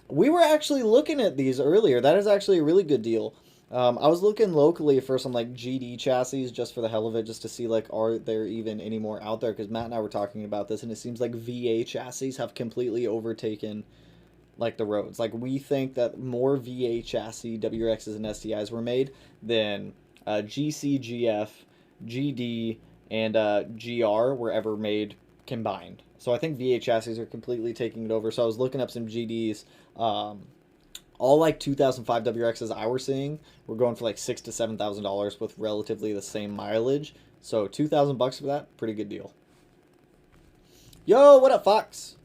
We were actually looking at these earlier. That is actually a really good deal. I was looking locally for some like GD chassis just for the hell of it, just to see like are there even any more out there, because Matt and I were talking about this, and it seems like VA chassis have completely overtaken like the roads. Like we think that more VA chassis WXs and STIs were made than GC, GF, GD, and GR were ever made combined. So I think VA chassis are completely taking it over. So I was looking up some GDs. All like 2005 WXs I were seeing were going for like $6,000 to $7,000 with relatively the same mileage. So $2,000 for that, pretty good deal. Yo, what up, Fox?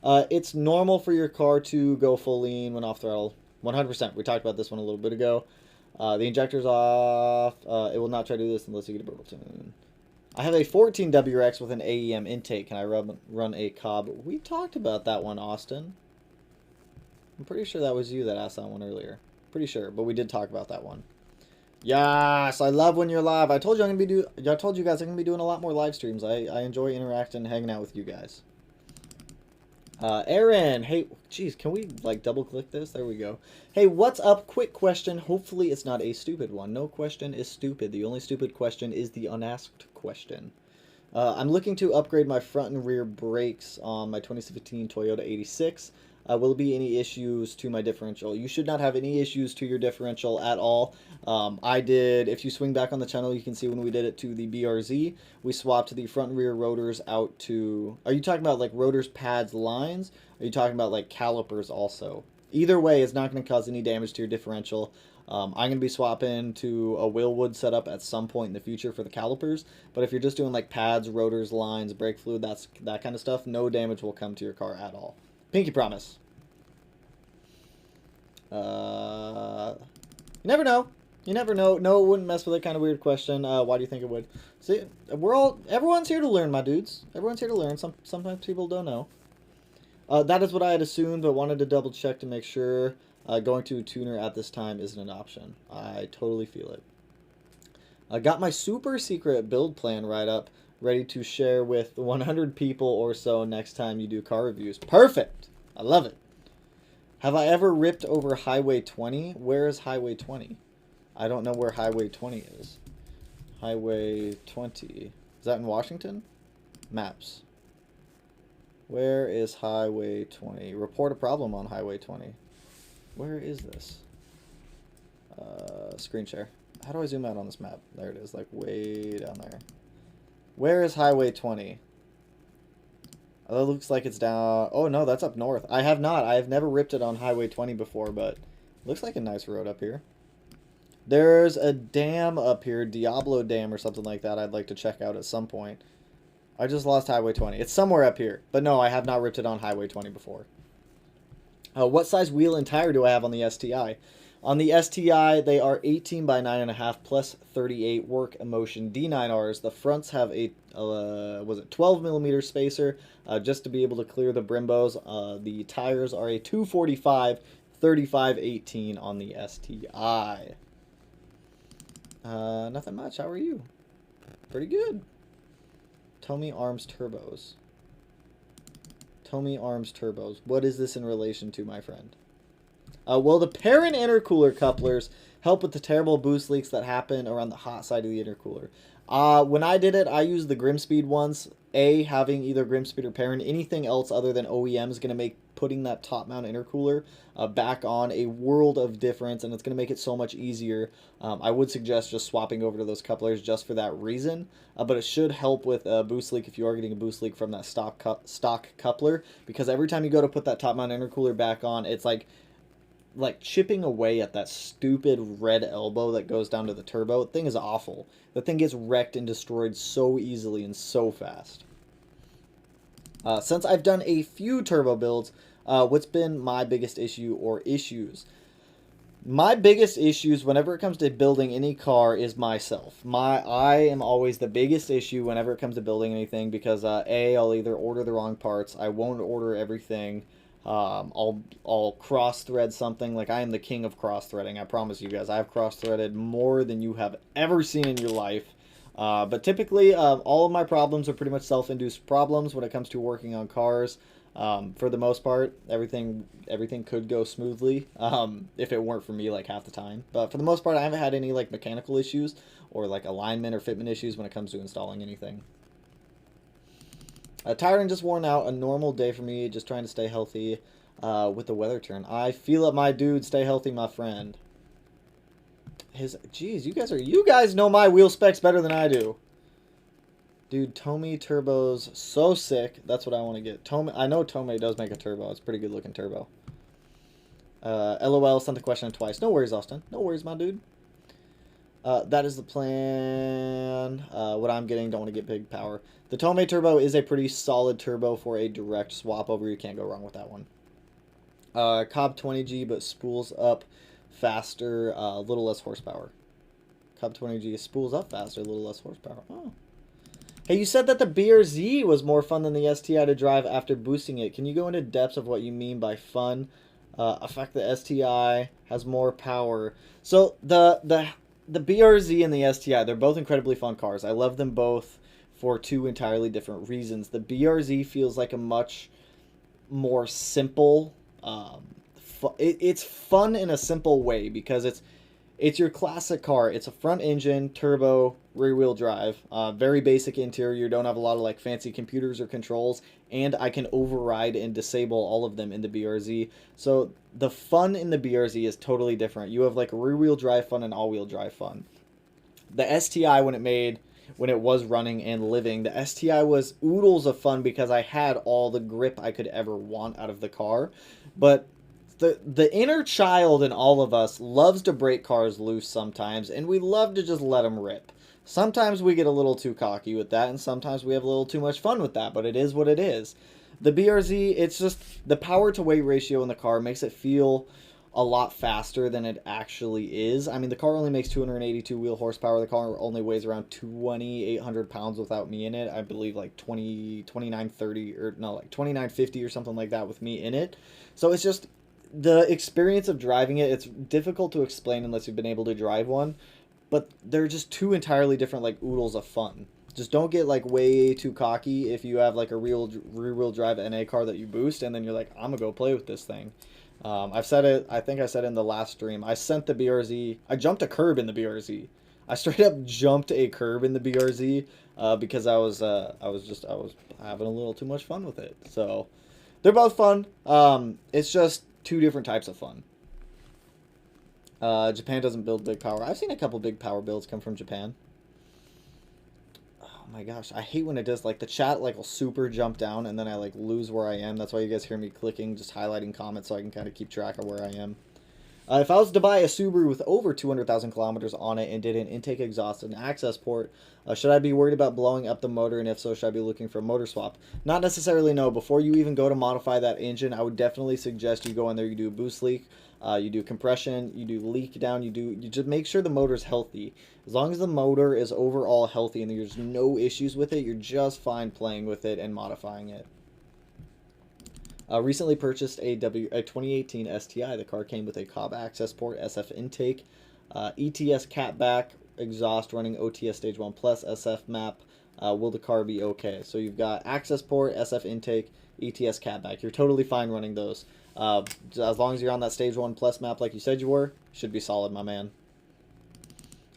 It's normal for your car to go full lean when off throttle. 100%. We talked about this one a little bit ago. The injector's off. It will not try to do this unless you get a burble tune. I have a 14 WX with an AEM intake. Can I run a Cobb? We talked about that one, Austin. I'm pretty sure that was you that asked that one earlier. Pretty sure, but we did talk about that one. Yes, I love when you're live. I told you I told you guys I'm gonna be doing a lot more live streams. I enjoy interacting and hanging out with you guys. Aaron, hey, geez, can we like double click this? There we go. Hey, what's up? Quick question. Hopefully it's not a stupid one. No question is stupid. The only stupid question is the unasked question. I'm looking to upgrade my front and rear brakes on my 2017 Toyota 86. Will there be any issues to my differential? You should not have any issues to your differential at all. I did, if you swing back on the channel, you can see when we did it to the BRZ, we swapped the front and rear rotors out to, are you talking about like rotors, pads, lines? Are you talking about like calipers also? Either way, it's not going to cause any damage to your differential. I'm going to be swapping to a Willwood setup at some point in the future for the calipers. But if you're just doing like pads, rotors, lines, brake fluid, that kind of stuff, no damage will come to your car at all. Pinky promise. You never know. You never know. No, it wouldn't mess with it. Kind of weird question. Why do you think it would? See, everyone's here to learn, my dudes. Everyone's here to learn. Sometimes people don't know. That is what I had assumed, but wanted to double check to make sure going to a tuner at this time isn't an option. I totally feel it. I got my super secret build plan right up, ready to share with 100 people or so next time you do car reviews. Perfect! I love it. Have I ever ripped over Highway 20? Where is Highway 20? I don't know where Highway 20 is. Highway 20. Is that in Washington? Maps. Where is Highway 20? Report a problem on Highway 20. Where is this? Screen share. How do I zoom out on this map? There it is, like way down there. Where is Highway 20? Oh, that looks like it's down. Oh no, that's up north. I have never ripped it on Highway 20 before, but looks like a nice road up here. There's a dam up here, Diablo Dam or something like that I'd like to check out at some point. I just lost Highway 20. It's somewhere up here. But no, I have not ripped it on Highway 20 before. What size wheel and tire do I have on the STI? On the STI, they are 18 by 9.5 plus 38 work emotion D9Rs. The fronts have a, was it 12 millimeter spacer just to be able to clear the Brimbos. The tires are a 245 35/18 on the STI. Nothing much. How are you? Pretty good. Tomy Arms Turbos. Tomy Arms Turbos. What is this in relation to, my friend? Well, the parent intercooler couplers help with the terrible boost leaks that happen around the hot side of the intercooler. When I did it, I used the Grimspeed ones. Having either Grimspeed or parent, anything else other than OEM is going to make putting that top mount intercooler back on a world of difference, and it's going to make it so much easier. I would suggest just swapping over to those couplers just for that reason, but it should help with a boost leak if you are getting a boost leak from that stock coupler, because every time you go to put that top mount intercooler back on, it's like chipping away at that stupid red elbow that goes down to the turbo. The thing is awful. The thing gets wrecked and destroyed so easily and so fast. Since I've done a few turbo builds, what's been my biggest issue or issues? My biggest issues whenever it comes to building any car is myself. I am always the biggest issue whenever it comes to building anything because I'll either order the wrong parts, I won't order everything. I'll cross-thread something. Like, I am the king of cross-threading. I promise you guys, I've cross-threaded more than you have ever seen in your life. But typically, all of my problems are pretty much self-induced problems when it comes to working on cars. For the most part, everything could go smoothly if it weren't for me, like, half the time. But for the most part, I haven't had any, like, mechanical issues or, like, alignment or fitment issues when it comes to installing anything. Tired and just worn out. A normal day for me. Just trying to stay healthy with the weather turn. I feel it, my dude. Stay healthy, my friend. Geez, you guys know my wheel specs better than I do. Dude, Tomy Turbo's so sick. That's what I want to get. I know Tomy does make a turbo. It's a pretty good looking turbo. LOL, sent the question twice. No worries, Austin. No worries, my dude. That is the plan. What I'm getting, don't want to get big power. The Tomei turbo is a pretty solid turbo for a direct swap over. You can't go wrong with that one. Cobb 20G, but spools up faster, a little less horsepower. Cobb 20G spools up faster, a little less horsepower. Oh. Hey, you said that the BRZ was more fun than the STI to drive after boosting it. Can you go into depths of what you mean by fun? Affect the STI has more power. So the BRZ and the STI, they're both incredibly fun cars. I love them both for two entirely different reasons. The BRZ feels like a much more simple, it's fun in a simple way because It's your classic car. It's a front engine, turbo, rear wheel drive. Very basic interior. You don't have a lot of like fancy computers or controls, and I can override and disable all of them in the BRZ. So the fun in the BRZ is totally different. You have like rear wheel drive fun and all wheel drive fun. The STI when it was running and living, the STI was oodles of fun because I had all the grip I could ever want out of the car. But the inner child in all of us loves to break cars loose sometimes, and we love to just let them rip. Sometimes we get a little too cocky with that, and sometimes we have a little too much fun with that, but it is what it is. The BRZ, it's just the power to weight ratio in the car makes it feel a lot faster than it actually is. I mean, the car only makes 282 wheel horsepower. The car only weighs around 2,800 pounds without me in it. I believe like 2930 or no, like 2950 or something like that with me in it. So it's just the experience of driving it. It's difficult to explain unless you've been able to drive one, but they're just two entirely different like oodles of fun. Just don't get like way too cocky if you have like a rear wheel drive NA car that you boost and then you're like, I'm gonna go play with this thing. I've said it, I think I said in the last stream, I sent the BRZ, I jumped a curb in the BRZ. I straight up jumped a curb in the BRZ because I was having a little too much fun with it. So they're both fun. It's just two different types of fun. Japan doesn't build big power. I've seen a couple big power builds come from Japan. Oh my gosh, I hate when it does, like, the chat, like, will super jump down, and then I, like, lose where I am. That's why you guys hear me clicking, just highlighting comments so I can kind of keep track of where I am. If I was to buy a Subaru with over 200,000 kilometers on it and did an intake exhaust and access port, should I be worried about blowing up the motor, and if so, should I be looking for a motor swap? Not necessarily, no. Before you even go to modify that engine, I would definitely suggest you go in there, you do a boost leak, you do compression, you do leak down, you just make sure the motor's healthy. As long as the motor is overall healthy and there's no issues with it, you're just fine playing with it and modifying it. Recently purchased a 2018 STI. The car came with a Cobb access port, SF intake, ETS catback, exhaust running OTS Stage 1 Plus, SF map. Will the car be okay? So you've got access port, SF intake, ETS catback. You're totally fine running those. As long as you're on that Stage 1 Plus map like you said you were, should be solid, my man.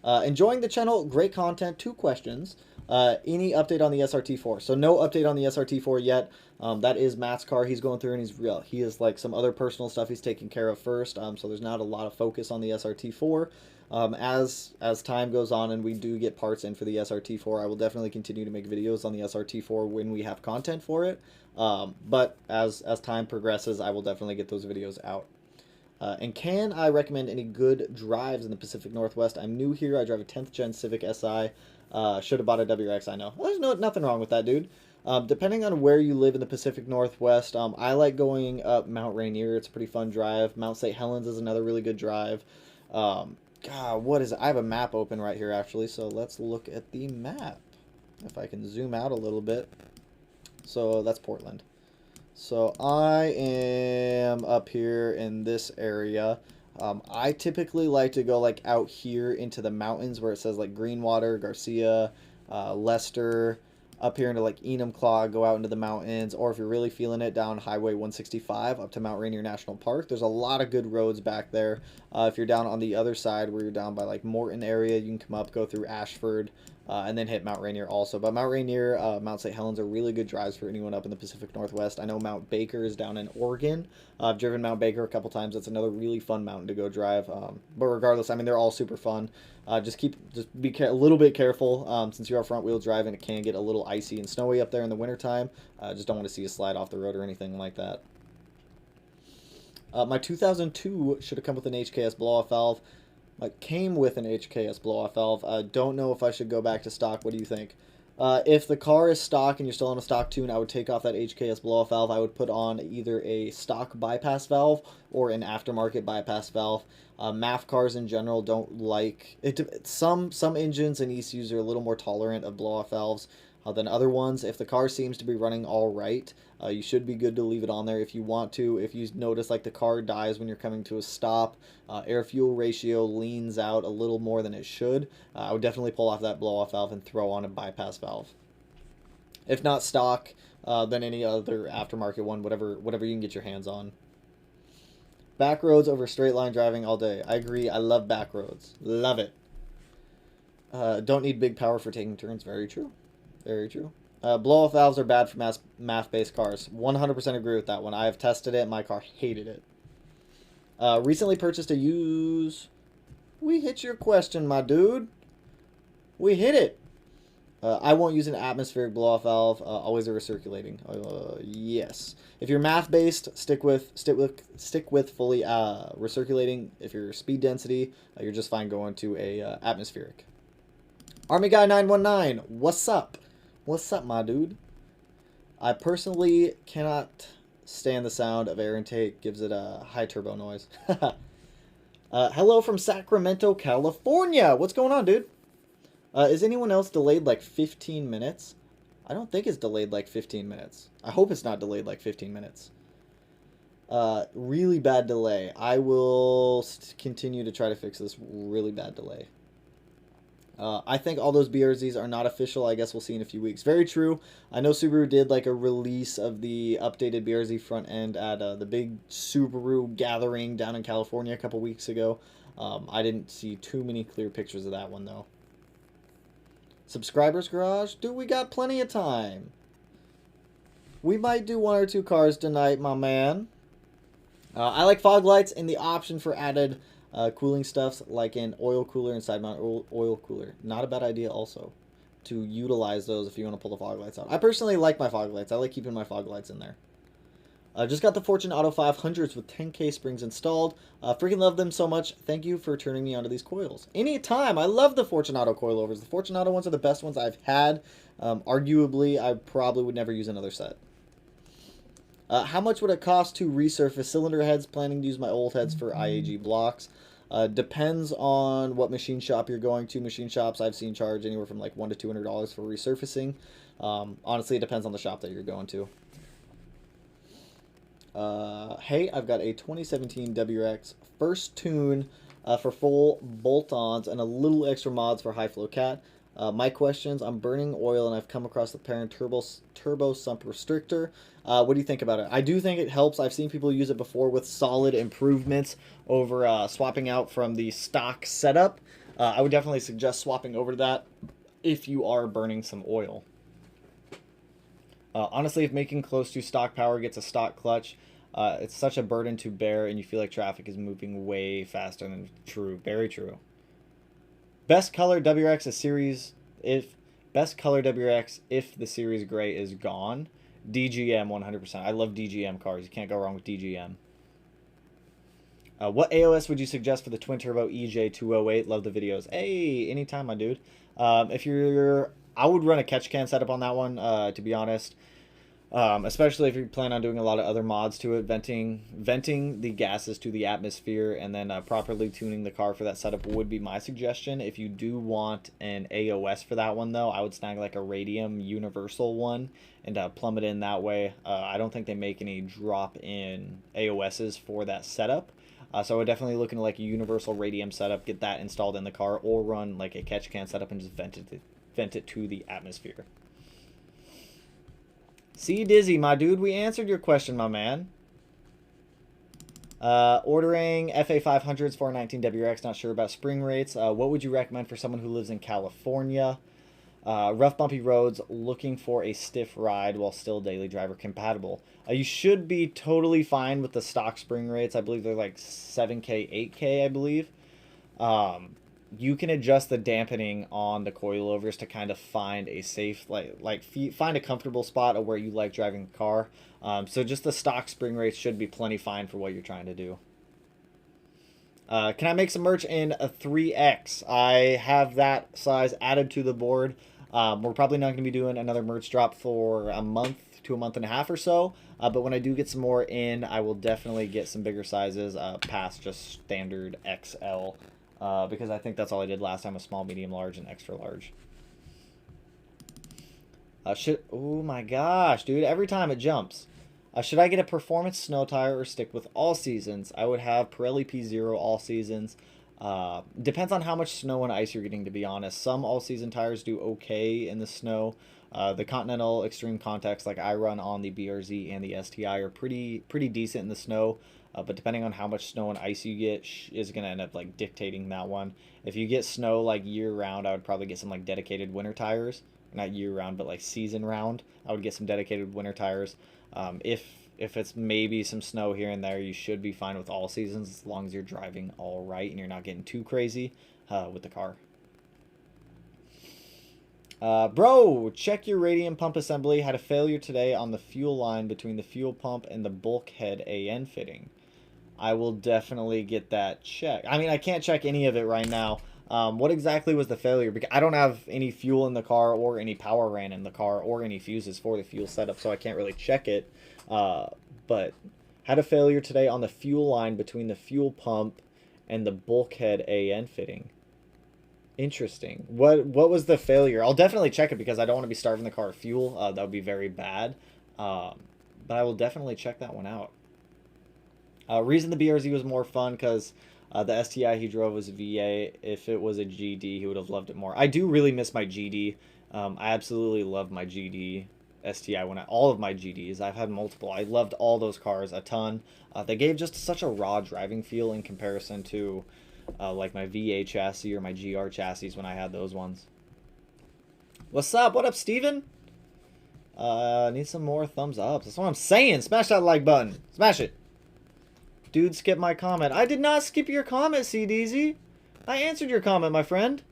Enjoying the channel, great content. 2 questions. Any update on the SRT4? So no update on the SRT4 yet. That is Matt's car. He's going through and he has like some other personal stuff he's taking care of first. So there's not a lot of focus on the SRT4. As time goes on and we do get parts in for the SRT4, I will definitely continue to make videos on the SRT4 when we have content for it. But as time progresses, I will definitely get those videos out. And can I recommend any good drives in the Pacific Northwest? I'm new here. I drive a 10th gen Civic Si. Should have bought a WRX, I know. Well, there's nothing wrong with that, dude. Depending on where you live in the Pacific Northwest, I like going up Mount Rainier. It's a pretty fun drive. Mount St. Helens is another really good drive. God, what is it? I have a map open right here, actually, so let's look at the map. If I can zoom out a little bit. So that's Portland. So I am up here in this area. I typically like to go like out here into the mountains where it says like Greenwater, Garcia, Leicester, up here into like Enumclaw, go out into the mountains, or if you're really feeling it, down Highway 165 up to Mount Rainier National Park. There's a lot of good roads back there. If you're down on the other side where you're down by like Morton area, you can come up, go through Ashford, and then hit Mount Rainier also. But Mount Rainier, Mount St. Helens are really good drives for anyone up in the Pacific Northwest. I know Mount Baker is down in Oregon. I've driven Mount Baker a couple times. It's another really fun mountain to go drive. But regardless, I mean, they're all super fun. Just be a little bit careful since you are front wheel drive and it can get a little icy and snowy up there in the wintertime. Just don't want to see you slide off the road or anything like that. My 2002 should have come with an HKS blow-off valve. Came with an HKS blow-off valve. Don't know if I should go back to stock. What do you think? If the car is stock and you're still on a stock tune, I would take off that HKS blow-off valve. I would put on either a stock bypass valve or an aftermarket bypass valve. MAF cars in general don't like it. Some engines and ECUs are a little more tolerant of blow-off valves than other ones. If the car seems to be running all right, you should be good to leave it on there if you want to. If you notice like the car dies when you're coming to a stop, air fuel ratio leans out a little more than it should, I would definitely pull off that blow-off valve and throw on a bypass valve. If not stock, then any other aftermarket one, whatever you can get your hands on. Back roads over straight line driving all day. I agree. I love back roads. Love it. Don't need big power for taking turns. Very true. Very true. Blow-off valves are bad for math-based cars. 100% agree with that one. I have tested it. My car hated it. Recently purchased a used... We hit your question, my dude. We hit it. I won't use an atmospheric blow-off valve. Always a recirculating. Yes. If you're math-based, stick with fully recirculating. If you're speed density, you're just fine going to a atmospheric. Army Guy 919, what's up? What's up, my dude? I personally cannot stand the sound of air intake. Gives it a high turbo noise. Hello from Sacramento, California. What's going on, dude? Is anyone else delayed like 15 minutes? I don't think it's delayed like 15 minutes. I hope it's not delayed like 15 minutes. Really bad delay. I will continue to try to fix this really bad delay. I think all those BRZs are not official. I guess we'll see in a few weeks. Very true. I know Subaru did like a release of the updated BRZ front end at the big Subaru gathering down in California a couple weeks ago. I didn't see too many clear pictures of that one though. Subscribers Garage? Dude, we got plenty of time. We might do 1 or 2 cars tonight, my man. I like fog lights and the option for added cooling stuffs like an oil cooler and side mount oil cooler. Not a bad idea also to utilize those if you want to pull the fog lights out. I personally like my fog lights. I like keeping my fog lights in there. Just got the Fortune Auto 500s with 10K springs installed. Freaking love them so much. Thank you for turning me onto these coils. Anytime. I love the Fortune Auto coilovers. The Fortune Auto ones are the best ones I've had. Arguably, I probably would never use another set. How much would it cost to resurface cylinder heads? Planning to use my old heads for IAG blocks. Depends on what machine shop you're going to. Machine shops I've seen charge anywhere from like $100 to $200 for resurfacing. Honestly, it depends on the shop that you're going to. Hey, I've got a 2017 WRX first tune for full bolt-ons and a little extra mods for high flow cat. My questions: I'm burning oil and I've come across the parent turbo sump restrictor. What do you think about it? I do think it helps. I've seen people use it before with solid improvements over swapping out from the stock setup. I would definitely suggest swapping over to that if you are burning some oil. Honestly, if making close to stock power gets a stock clutch, it's such a burden to bear and you feel like traffic is moving way faster than true. Very true. Best color WRX is series if best color WRX if the series gray is gone. DGM 100%. I love DGM cars. You can't go wrong with DGM. What AOS would you suggest for the twin turbo EJ208? Love the videos. Hey, anytime, my dude. If you're, I would run a catch can setup on that one. To be honest. Especially if you plan on doing a lot of other mods to it, venting the gases to the atmosphere, and then properly tuning the car for that setup would be my suggestion. If you do want an AOS for that one, though, I would snag like a radium universal one and plumb it in that way. I don't think they make any drop-in AOSs for that setup. So I would definitely look into like a universal radium setup, get that installed in the car, or run like a catch can setup and just vent it to the atmosphere. See, Dizzy, my dude, we answered your question, my man. Ordering FA500s for 19 WRX, not sure about spring rates. What would you recommend for someone who lives in California? Rough, bumpy roads, looking for a stiff ride while still daily driver compatible. You should be totally fine with the stock spring rates. I believe they're like 7K, 8K, I believe. You can adjust the dampening on the coilovers to kind of find a safe, find a comfortable spot of where you like driving the car. So just the stock spring rates should be plenty fine for what you're trying to do. Can I make some merch in a 3X? I have that size added to the board. We're probably not going to be doing another merch drop for a month to a month and a half or so. But when I do get some more in, I will definitely get some bigger sizes past just standard XL. Because I think that's all I did last time, was small, medium, large, and extra large. Oh my gosh, dude, every time it jumps. Should I get a performance snow tire or stick with all seasons? I would have Pirelli P0 all seasons. Depends on how much snow and ice you're getting, to be honest. Some all-season tires do okay in the snow. The Continental Extreme Contacts like I run on the BRZ and the STI are pretty decent in the snow. but depending on how much snow and ice you get is going to end up like dictating that one. If you get snow like year round, I would probably get some like dedicated winter tires. Not year round, but like season round, I would get some dedicated winter tires. If it's maybe some snow here and there, you should be fine with all seasons as long as you're driving all right and you're not getting too crazy with the car. Bro, check your radiant pump assembly. Had a failure today on the fuel line between the fuel pump and the bulkhead AN fitting. I will definitely get that checked. I mean, I can't check any of it right now. What exactly was the failure? Because I don't have any fuel in the car or any power ran in the car or any fuses for the fuel setup, so I can't really check it. But had a failure today on the fuel line between the fuel pump and the bulkhead AN fitting. Interesting. What was the failure? I'll definitely check it because I don't want to be starving the car of fuel. That would be very bad. But I will definitely check that one out. Reason the BRZ was more fun because the STI he drove was a VA. If it was a GD, he would have loved it more. I do really miss my GD. I absolutely love my GD STI all of my GDs. I've had multiple. I loved all those cars a ton. They gave just such a raw driving feel in comparison to like my VA chassis or my GR chassis when I had those ones. What's up? What up, Steven? Need some more thumbs up. That's what I'm saying. Smash that like button. Smash it. Dude, skip my comment. I did not skip your comment, CDZ. I answered your comment, my friend.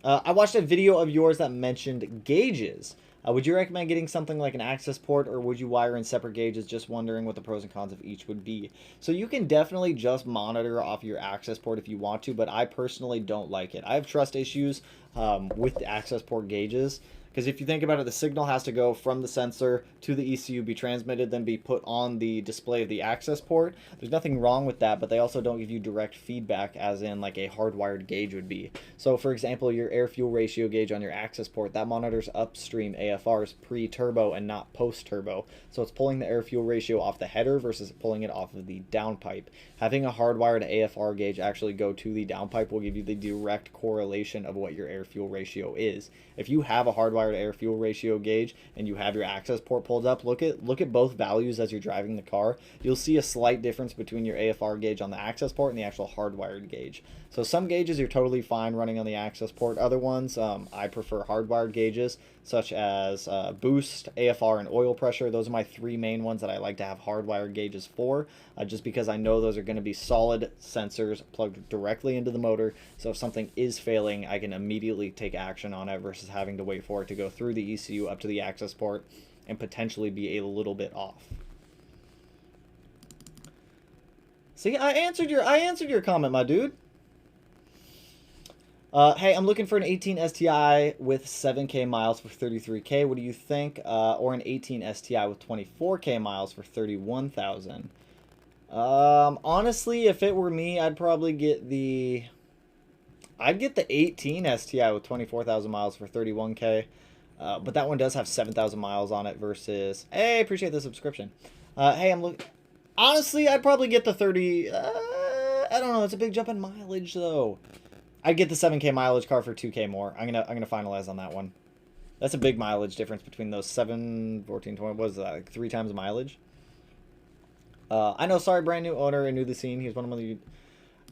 I watched a video of yours that mentioned gauges. Would you recommend getting something like an access port, or would you wire in separate gauges? Just wondering what the pros and cons of each would be. So you can definitely just monitor off your access port if you want to, but I personally don't like it. I have trust issues with the access port gauges. Because if you think about it, the signal has to go from the sensor to the ECU, be transmitted, then be put on the display of the access port. There's nothing wrong with that, but they also don't give you direct feedback as in like a hardwired gauge would be. So for example, your air-fuel ratio gauge on your access port, that monitors upstream AFRs pre-turbo and not post-turbo. So it's pulling the air-fuel ratio off the header versus pulling it off of the downpipe. Having a hardwired AFR gauge actually go to the downpipe will give you the direct correlation of what your air-fuel ratio is. If you have a hardwired air-fuel ratio gauge and you have your access port pulled up, look at both values as you're driving the car. You'll see a slight difference between your AFR gauge on the access port and the actual hardwired gauge. So some gauges you're totally fine running on the access port. Other ones, I prefer hardwired gauges such as boost, AFR, and oil pressure. Those are my three main ones that I like to have hardwired gauges for, just because I know those are going to be solid sensors plugged directly into the motor. So if something is failing, I can immediately take action on it versus having to wait for it to go through the ECU up to the access port and potentially be a little bit off. See, I answered your comment, my dude. Hey, I'm looking for an 18 STI with 7K miles for 33K. What do you think? Or an 18 STI with 24K miles for 31,000. Honestly, if it were me, I'd probably get the 18 STI with 24,000 miles for 31K. But that one does have 7,000 miles on it versus... Hey, appreciate the subscription. Hey, honestly, I'd probably get the 30... I don't know. It's a big jump in mileage, though. I'd get the 7K mileage car for 2K more. I'm gonna finalize on that one. That's a big mileage difference between those 7, 14, 20. What was that? Like 3 times mileage? I know. Sorry, brand new owner and new to the scene. He's one of the...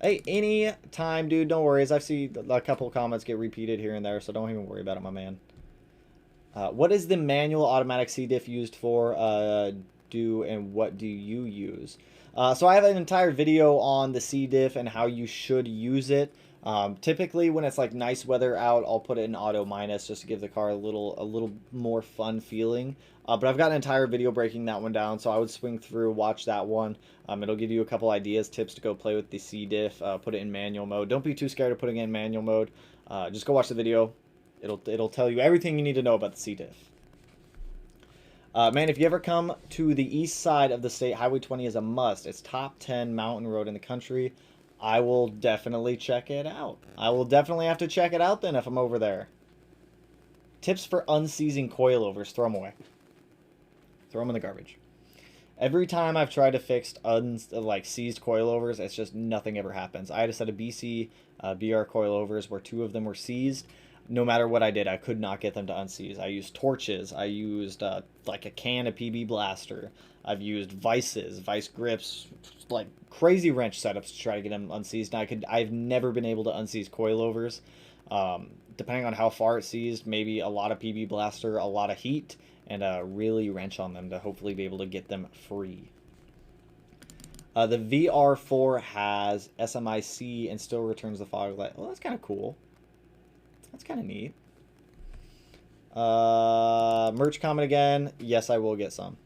Hey, any time, dude. Don't worry. As I've seen a couple of comments get repeated here and there, so don't even worry about it, my man. What is the manual automatic C-diff used for? And what do you use? So I have an entire video on the C-diff and how you should use it. Typically when it's like nice weather out, I'll put it in auto minus just to give the car a little more fun feeling. But I've got an entire video breaking that one down, so I would swing through, watch that one. It'll give you a couple ideas, tips to go play with the C-diff, put it in manual mode. Don't be too scared of putting it in manual mode. Just go watch the video. It'll tell you everything you need to know about the C-diff. Man, if you ever come to the east side of the state, Highway 20 is a must. It's top 10 mountain road in the country. I will definitely check it out. I will definitely have to check it out then if I'm over there. Tips for unseizing coilovers. Throw them away. Throw them in the garbage. Every time I've tried to fix seized coilovers, it's just nothing ever happens. I had a set of BC BR coilovers where 2 of them were seized. No matter what I did, I could not get them to unseize. I used torches. I used like a can of PB Blaster. I've used vice grips, like crazy wrench setups to try to get them unseized. And I've never been able to unseize coilovers. Depending on how far it seized, maybe a lot of PB Blaster, a lot of heat, and really wrench on them to hopefully be able to get them free. The VR4 has SMIC and still returns the fog light. Well, that's kind of cool. That's kind of neat. Merch comment again. Yes, I will get some.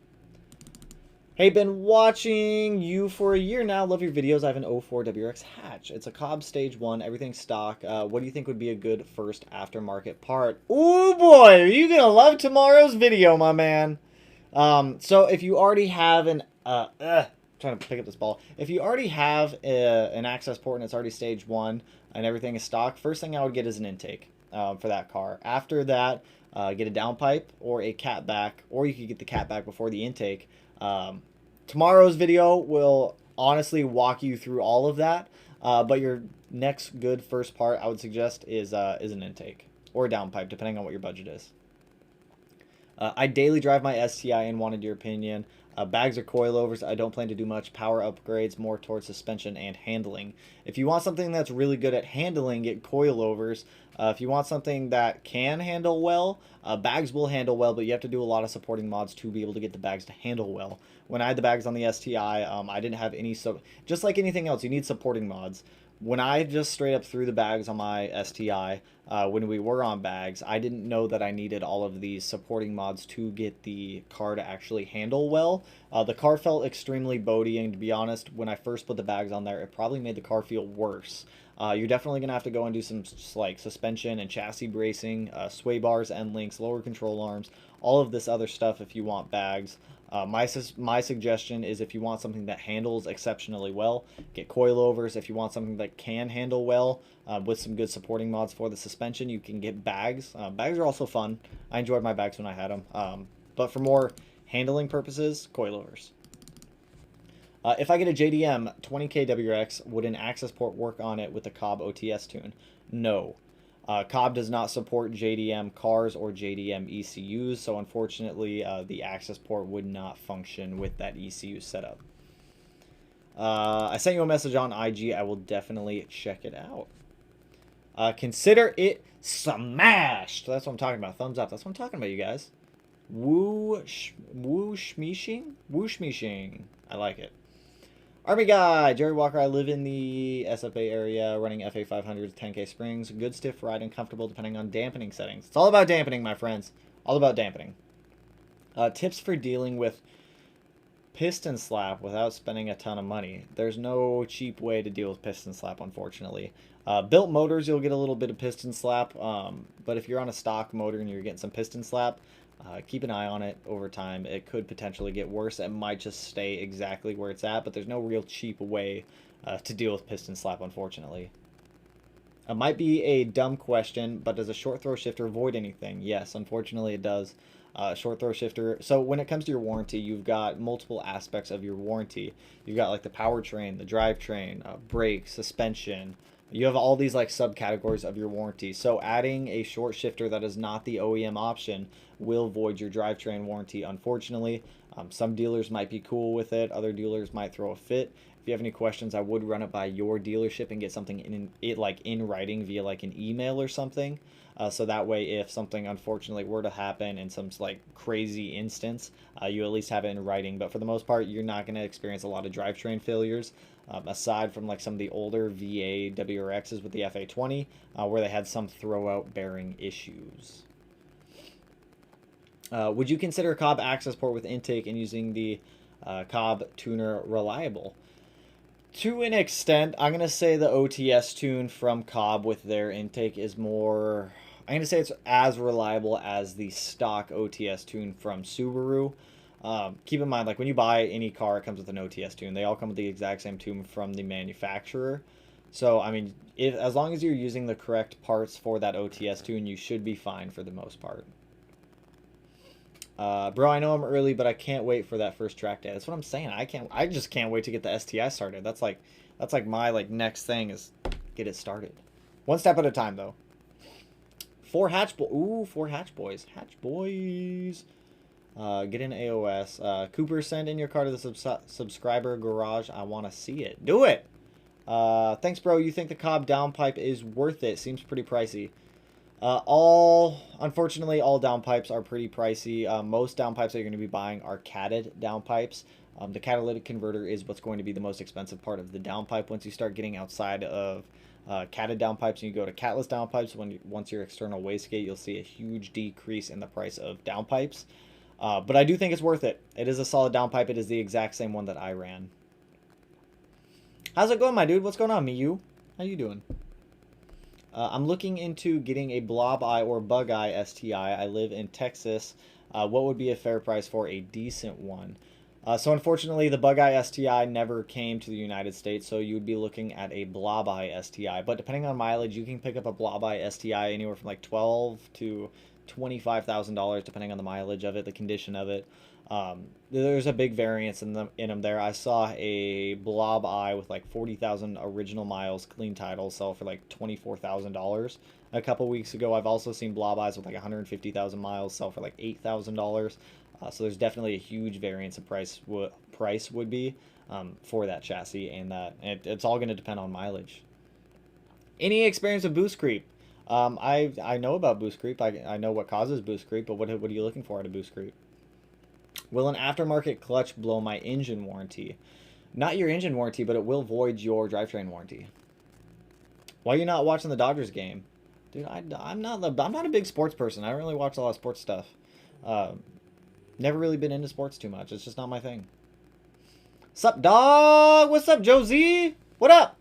Hey, been watching you for a year now. Love your videos. I have an 04 WRX hatch. It's a Cobb Stage 1, everything stock. What do you think would be a good first aftermarket part? Ooh, boy, are you going to love tomorrow's video, my man. So if you already have an... trying to pick up this ball. If you already have an access port and it's already Stage 1 and everything is stock, first thing I would get is an intake for that car. After that, get a downpipe or a catback, or you could get the catback before the intake. Tomorrow's video will honestly walk you through all of that, but your next good first part I would suggest is an intake or a downpipe, depending on what your budget is. I daily drive my STI and wanted your opinion. Bags or coilovers, I don't plan to do much. Power upgrades, more towards suspension and handling. If you want something that's really good at handling, get coilovers. If you want something that can handle well, bags will handle well, but you have to do a lot of supporting mods to be able to get the bags to handle well. When I had the bags on the STI, I didn't have any, so just like anything else, you need supporting mods. When I just straight up threw the bags on my STI, when we were on bags, I didn't know that I needed all of these supporting mods to get the car to actually handle well. The car felt extremely boaty, and to be honest, when I first put the bags on there, it probably made the car feel worse. You're definitely going to have to go and do some like suspension and chassis bracing, sway bars, end links, lower control arms, all of this other stuff if you want bags. My suggestion is if you want something that handles exceptionally well, get coilovers. If you want something that can handle well with some good supporting mods for the suspension, you can get bags. Bags are also fun. I enjoyed my bags when I had them. But for more handling purposes, coilovers. If I get a JDM 20K WRX, would an access port work on it with the Cobb OTS tune? No. Cobb does not support JDM cars or JDM ECUs, so unfortunately the access port would not function with that ECU setup. I sent you a message on IG. I will definitely check it out. Consider it smashed. That's what I'm talking about. Thumbs up. That's what I'm talking about, you guys. Woo-shmishing? Woo-shmishing. I like it. Army guy, Jerry Walker. I live in the SFA area, running FA 500s, 10K springs. Good stiff ride and comfortable depending on dampening settings. It's all about dampening, my friends. All about dampening. Tips for dealing with piston slap without spending a ton of money. There's no cheap way to deal with piston slap, unfortunately. Built motors, you'll get a little bit of piston slap, but if you're on a stock motor and you're getting some piston slap, keep an eye on it over time. It could potentially get worse. It might just stay exactly where it's at, but there's no real cheap way to deal with piston slap, unfortunately. It might be a dumb question, but does a short throw shifter void anything? Yes, unfortunately it does. Short throw shifter. So when it comes to your warranty, you've got multiple aspects of your warranty. You've got like the powertrain, the drivetrain, brakes, suspension. You have all these like subcategories of your warranty. So adding a short shifter that is not the OEM option will void your drivetrain warranty, unfortunately. Some dealers might be cool with it. Other dealers might throw a fit. If you have any questions, I would run it by your dealership and get something in writing via like an email or something. So that way, if something unfortunately were to happen in some like crazy instance, you at least have it in writing. But for the most part, you're not going to experience a lot of drivetrain failures. Aside from like some of the older VA WRXs with the FA20, where they had some throwout bearing issues. Would you consider a Cobb access port with intake and using the Cobb tuner reliable? To an extent, I'm going to say the OTS tune from Cobb with their intake is more... I'm going to say it's as reliable as the stock OTS tune from Subaru. Keep in mind, like when you buy any car, it comes with an OTS tune. They all come with the exact same tune from the manufacturer. So, I mean, as long as you're using the correct parts for that OTS tune, you should be fine for the most part. Bro, I know I'm early, but I can't wait for that first track day. That's what I'm saying. I just can't wait to get the STI started. That's like my next thing is get it started. One step at a time though. 4 hatch boys. Hatch boys. Get in AOS. Cooper, send in your car to the subscriber garage. I want to see it. Do it! Thanks, bro. You think the Cobb downpipe is worth it? Seems pretty pricey. Unfortunately, all downpipes are pretty pricey. Most downpipes that you're going to be buying are catted downpipes. The catalytic converter is what's going to be the most expensive part of the downpipe. Once you start getting outside of catted downpipes and you go to catless downpipes, once your external wastegate, you'll see a huge decrease in the price of downpipes. But I do think it's worth it. It is a solid downpipe. It is the exact same one that I ran. How's it going, my dude? What's going on, Miyu? How you doing? I'm looking into getting a blob eye or bug eye STI. I live in Texas. What would be a fair price for a decent one? So unfortunately, the bug eye STI never came to the United States, so you would be looking at a blob eye STI. But depending on mileage, you can pick up a blob eye STI anywhere from like $12,000 to $25,000, depending on the mileage of it, the condition of it. There's a big variance in them there. I saw a blob eye with like 40,000 original miles, clean title, sell for like $24,000 a couple weeks ago. I've also seen blob eyes with like 150,000 miles sell for like $8,000. So there's definitely a huge variance in price would be for that chassis, and it's all going to depend on mileage. Any experience with boost creep? I know about boost creep. I know what causes boost creep, but what are you looking for at a boost creep? Will an aftermarket clutch blow my engine warranty? Not your engine warranty, but it will void your drivetrain warranty. Why are you not watching the Dodgers game? Dude, I'm not a big sports person. I don't really watch a lot of sports stuff. Never really been into sports too much. It's just not my thing. Sup, dog? What's up, Josie? What up?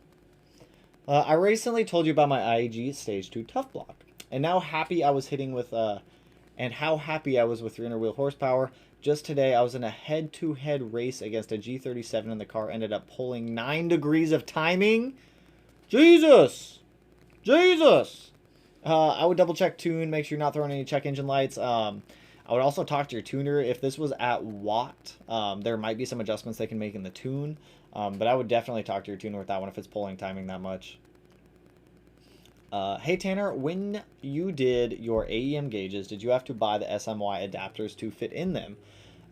I recently told you about my IAG Stage 2 Tough Block, and how happy I was with 300 wheel horsepower. Just today, I was in a head-to-head race against a G37, and the car ended up pulling 9 degrees of timing. Jesus! Jesus! I would double-check tune, make sure you're not throwing any check engine lights. I would also talk to your tuner. If this was at watt, there might be some adjustments they can make in the tune. But I would definitely talk to your tuner with that one if it's pulling timing that much. Hey Tanner, when you did your AEM gauges, did you have to buy the SMY adapters to fit in them?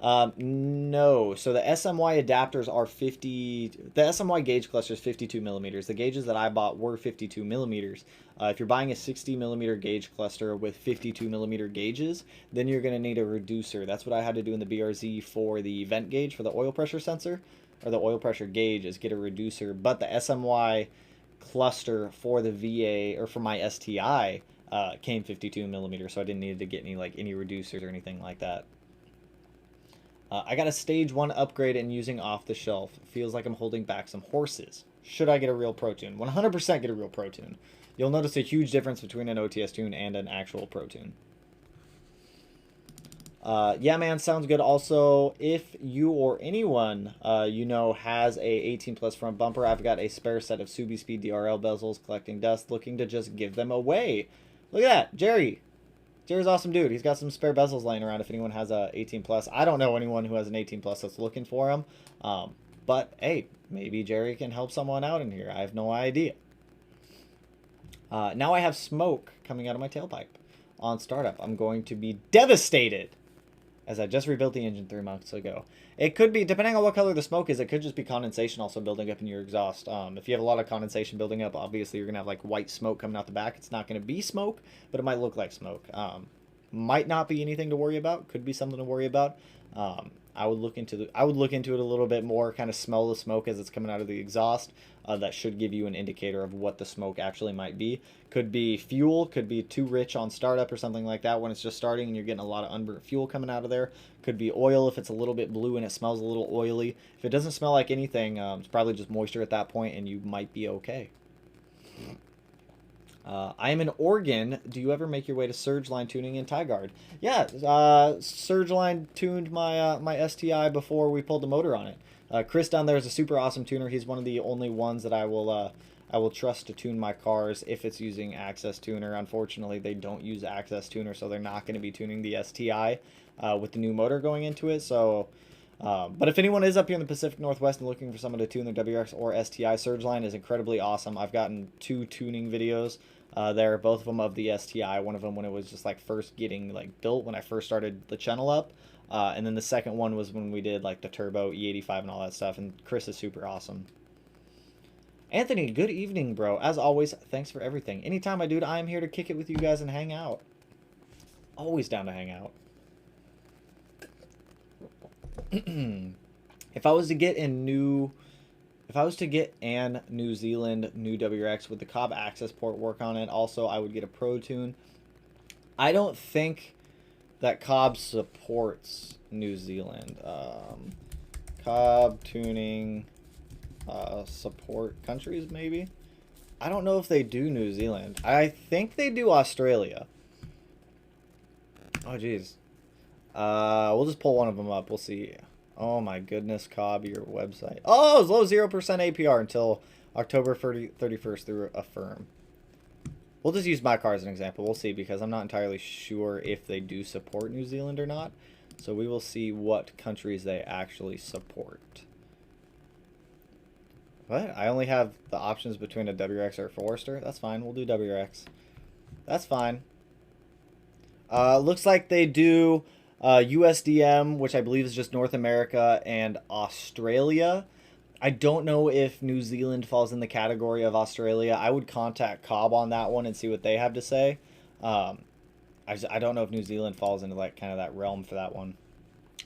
No. So the SMY adapters are the SMY gauge cluster is 52 millimeters. The gauges that I bought were 52 millimeters. If you're buying a 60 millimeter gauge cluster with 52 millimeter gauges, then you're going to need a reducer. That's what I had to do in the BRZ for the vent gauge for the oil pressure sensor, or the oil pressure gauge, is get a reducer. But the SMY cluster for the VA, or for my STI, came 52 millimeters, so I didn't need to get any reducers or anything like that. I got a stage 1 upgrade and using off the shelf. Feels like I'm holding back some horses. Should I get a real Pro Tune? 100% get a real Pro Tune. You'll notice a huge difference between an OTS tune and an actual Pro Tune. Yeah, man, sounds good. Also, if you or anyone you know has a 18 plus front bumper, I've got a spare set of Subi Speed DRL bezels collecting dust, looking to just give them away. Look at that, Jerry. Jerry's awesome dude. He's got some spare bezels laying around if anyone has a 18 plus. I don't know anyone who has an 18 plus that's looking for them. But hey, maybe Jerry can help someone out in here. I have no idea. Now I have smoke coming out of my tailpipe on startup. I'm going to be devastated, as I just rebuilt the engine 3 months ago. It could be, depending on what color the smoke is, it could just be condensation also building up in your exhaust. If you have a lot of condensation building up, obviously you're going to have like white smoke coming out the back. It's not going to be smoke, but it might look like smoke. Might not be anything to worry about. Could be something to worry about. I would look into it a little bit more, kind of smell the smoke as it's coming out of the exhaust. That should give you an indicator of what the smoke actually might be. Could be fuel, could be too rich on startup or something like that when it's just starting and you're getting a lot of unburnt fuel coming out of there. Could be oil if it's a little bit blue and it smells a little oily. If it doesn't smell like anything, it's probably just moisture at that point and you might be okay. I am in Oregon. Do you ever make your way to Surgeline tuning in Tigard? Yeah, Surgeline tuned my my STI before we pulled the motor on it. Chris down there is a super awesome tuner. He's one of the only ones that I will trust to tune my cars if it's using Access Tuner. Unfortunately, they don't use Access Tuner, so they're not going to be tuning the STI with the new motor going into it. So, but if anyone is up here in the Pacific Northwest and looking for someone to tune their WRX or STI, Surgeline is incredibly awesome. I've gotten 2 tuning videos there, both of them of the STI. One of them when it was just like first getting like built when I first started the channel up. And then the second one was when we did like the turbo E85 and all that stuff. And Chris is super awesome. Anthony, good evening, bro. As always, thanks for everything. Anytime, my dude, I am here to kick it with you guys and hang out. Always down to hang out. If I was to get an New Zealand new WRX, would the Cobb access port work on it? Also, I would get a Pro Tune. I don't think that Cobb supports New Zealand. Cobb tuning support countries, maybe? I don't know if they do New Zealand. I think they do Australia. Oh, jeez. We'll just pull one of them up. We'll see. Oh, my goodness, Cobb, your website. Oh, it's low 0% APR until October 31st through Affirm. We'll just use my car as an example. We'll see, because I'm not entirely sure if they do support New Zealand or not. So we will see what countries they actually support. What? I only have the options between a WRX or a Forester? That's fine. We'll do WRX. That's fine. Looks like they do USDM, which I believe is just North America and Australia. I don't know if New Zealand falls in the category of Australia. I would contact Cobb on that one and see what they have to say. I don't know if New Zealand falls into like kind of that realm for that one.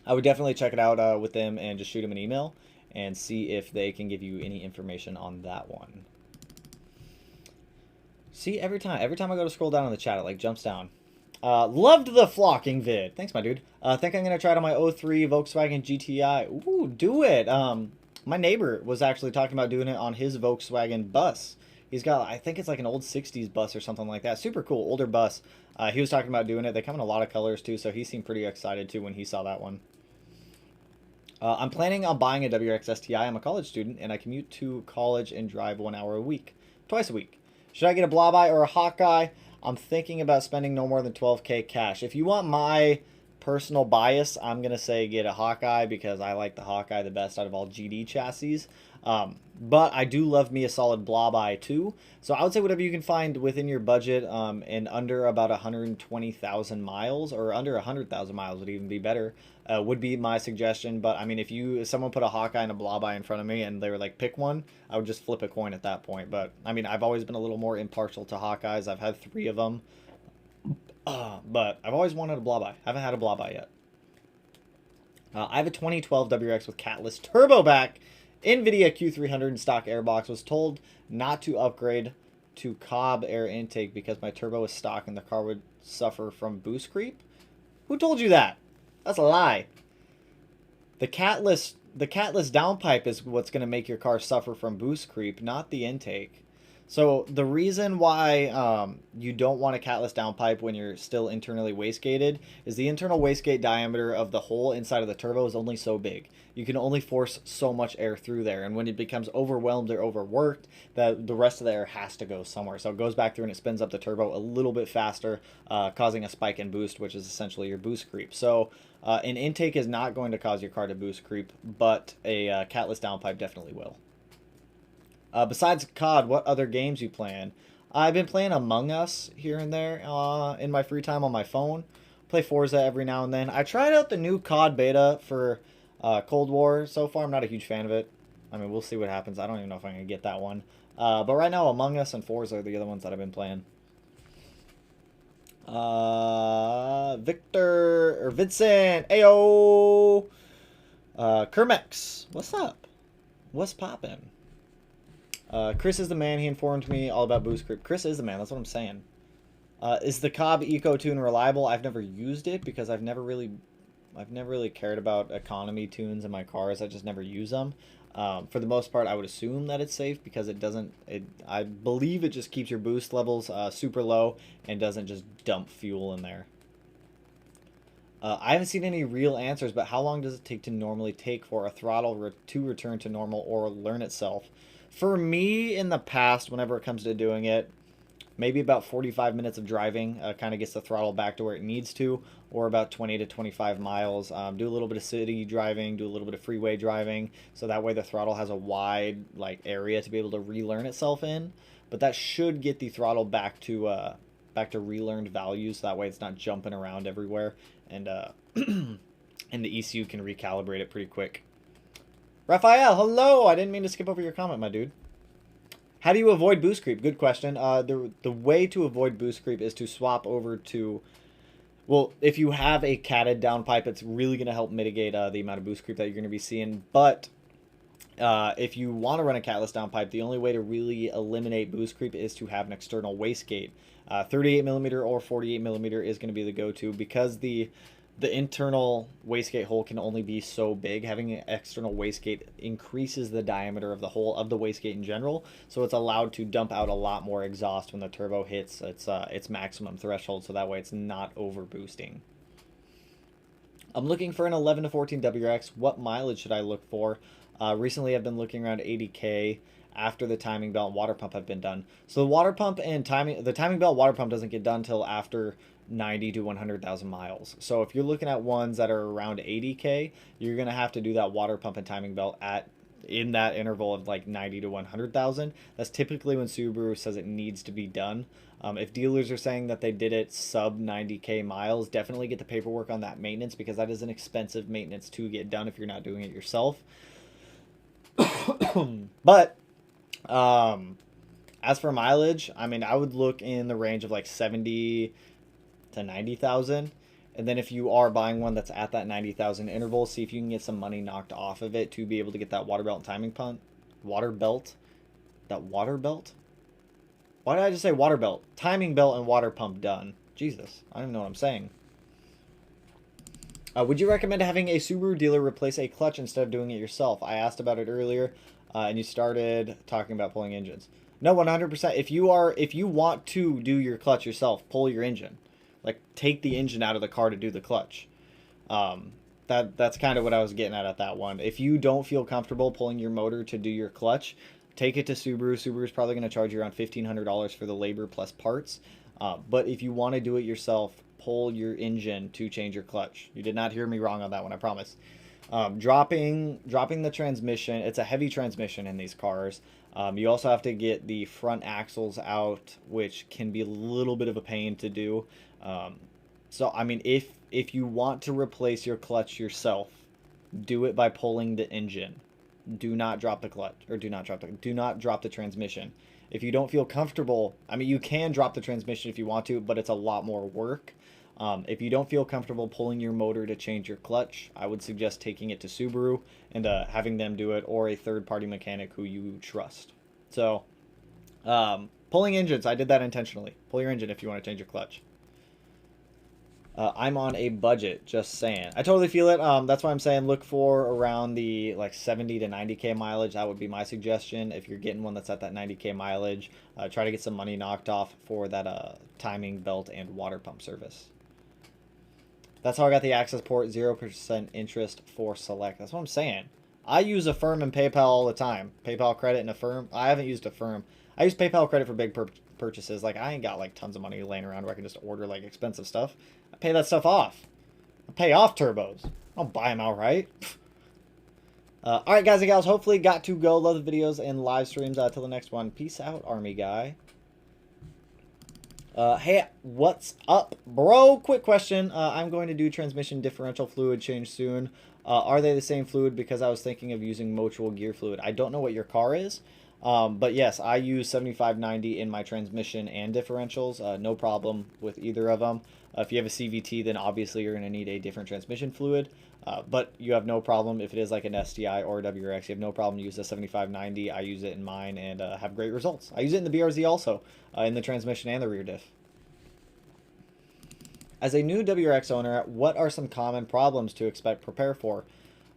I would definitely check it out with them and just shoot them an email and see if they can give you any information on that one. See, every time I go to scroll down on the chat, it like jumps down. Loved the flocking vid. Thanks, my dude. Think I'm going to try it on my 03 Volkswagen GTI. Ooh, do it. My neighbor was actually talking about doing it on his Volkswagen bus. He's got, I think it's like an old 60s bus or something like that. Super cool, older bus. He was talking about doing it. They come in a lot of colors too, so he seemed pretty excited too when he saw that one. I'm planning on buying a WRX STI. I'm a college student, and I commute to college and drive 1 hour a week. Twice a week. Should I get a Blaubai or a Hawkeye? I'm thinking about spending no more than $12K cash. If you want my personal bias, I'm going to say get a Hawkeye because I like the Hawkeye the best out of all GD chassis. But I do love me a solid Blaubai too. So I would say whatever you can find within your budget and under about 120,000 miles or under 100,000 miles would even be better. Would be my suggestion. But I mean, if someone put a Hawkeye and a Blaubai in front of me and they were like, pick one, I would just flip a coin at that point. But I mean, I've always been a little more impartial to Hawkeyes. I've had 3 of them. But I've always wanted a Blaubai. I haven't had a Blaubai yet. I have a 2012 WRX with catless turbo back. NVIDIA Q300 in stock airbox. Was told not to upgrade to Cobb air intake because my turbo is stock and the car would suffer from boost creep. Who told you that? That's a lie. The catless downpipe is what's going to make your car suffer from boost creep, not the intake. So the reason why you don't want a catless downpipe when you're still internally wastegated is the internal wastegate diameter of the hole inside of the turbo is only so big. You can only force so much air through there, and when it becomes overwhelmed or overworked, the rest of the air has to go somewhere. So it goes back through and it spins up the turbo a little bit faster, causing a spike in boost, which is essentially your boost creep. So an intake is not going to cause your car to boost creep, but a catless downpipe definitely will. Besides COD, what other games you playing? I've been playing Among Us here and there in my free time on my phone. Play Forza every now and then. I tried out the new COD beta for Cold War. So far, I'm not a huge fan of it. I mean, we'll see what happens. I don't even know if I'm going to get that one. But right now, Among Us and Forza are the other ones that I've been playing. Vincent, ayo! Kermex, what's up? What's poppin'? Chris is the man. He informed me all about boost creep. Chris is the man. That's what I'm saying. Is the Cobb Eco Tune reliable? I've never used it because I've never really cared about economy tunes in my cars. I just never use them. For the most part, I would assume that it's safe because it doesn't. I believe it just keeps your boost levels super low and doesn't just dump fuel in there. I haven't seen any real answers, but how long does it take to normally take for a throttle to return to normal or learn itself? For me, in the past, whenever it comes to doing it, maybe about 45 minutes of driving kind of gets the throttle back to where it needs to, or about 20 to 25 miles. Do a little bit of city driving, do a little bit of freeway driving, so that way the throttle has a wide area to be able to relearn itself in. But that should get the throttle back to relearned values, so that way it's not jumping around everywhere. And and the ECU can recalibrate it pretty quick. Raphael, hello! I didn't mean to skip over your comment, my dude. How do you avoid boost creep? Good question. The way to avoid boost creep is to swap over to... Well, if you have a catted downpipe, it's really going to help mitigate the amount of boost creep that you're going to be seeing. But if you want to run a catless downpipe, the only way to really eliminate boost creep is to have an external wastegate. 38mm or 48mm is going to be the go-to, because the internal wastegate hole can only be so big. Having an external wastegate increases the diameter of the hole of the wastegate in general, so it's allowed to dump out a lot more exhaust when the turbo hits its maximum threshold, so that way it's not over boosting. I'm looking for an 11 to 14 WRX. What mileage should I look for? Recently I've been looking around 80K after the timing belt and water pump have been done. So the water pump and the timing belt water pump doesn't get done till after 90 to 100,000 miles. So if you're looking at ones that are around 80K, you're going to have to do that water pump and timing belt in that interval of like 90 to 100,000. That's typically when Subaru says it needs to be done. If dealers are saying that they did it sub 90K miles, definitely get the paperwork on that maintenance, because that is an expensive maintenance to get done if you're not doing it yourself. But as for mileage, I mean, I would look in the range of like 70 to 90,000. And then if you are buying one that's at that 90,000 interval, see if you can get some money knocked off of it to be able to get that water belt and timing pump. Water belt? That water belt? Why did I just say water belt? Timing belt and water pump done. Jesus, I don't even know what I'm saying. Would you recommend having a Subaru dealer replace a clutch instead of doing it yourself? I asked about it earlier, and you started talking about pulling engines. No, 100%. If you want to do your clutch yourself, pull your engine. Like, take the engine out of the car to do the clutch. That's kind of what I was getting at that one. If you don't feel comfortable pulling your motor to do your clutch, take it to Subaru. Subaru's probably going to charge you around $1,500 for the labor plus parts. But if you want to do it yourself, pull your engine to change your clutch. You did not hear me wrong on that one, I promise. Dropping the transmission, it's a heavy transmission in these cars. You also have to get the front axles out, which can be a little bit of a pain to do. So I mean, if you want to replace your clutch yourself, do it by pulling the engine. Do not drop the clutch, or do not drop the transmission. If you don't feel comfortable, I mean, you can drop the transmission if you want to, but it's a lot more work. If you don't feel comfortable pulling your motor to change your clutch, I would suggest taking it to Subaru and having them do it, or a third-party mechanic who you trust. So, pulling engines, I did that intentionally. Pull your engine if you want to change your clutch. I'm on a budget, just saying. I totally feel it. That's why I'm saying look for around the like 70 to 90K mileage. That would be my suggestion. If you're getting one that's at that 90K mileage, try to get some money knocked off for that timing belt and water pump service. That's how I got the access port, 0% interest for select. That's what I'm saying. I use Affirm and PayPal all the time. PayPal credit and Affirm. I haven't used Affirm. I use PayPal credit for big purchases. Like, I ain't got like tons of money laying around where I can just order like expensive stuff. I pay that stuff off. I pay off turbos. I don't buy them outright. Alright, guys and gals. Hopefully got to go. Love the videos and live streams. Till the next one. Peace out, Army guy. Hey, what's up, bro? Quick question. I'm going to do transmission differential fluid change soon. Are they the same fluid? Because I was thinking of using mutual gear fluid. I don't know what your car is. But yes, I use 7590 in my transmission and differentials. No problem with either of them. If you have a CVT, then obviously you're going to need a different transmission fluid. But you have no problem if it is like an STI or a WRX. You have no problem to use the 7590. I use it in mine and have great results. I use it in the BRZ also, in the transmission and the rear diff. As a new WRX owner, what are some common problems to prepare for?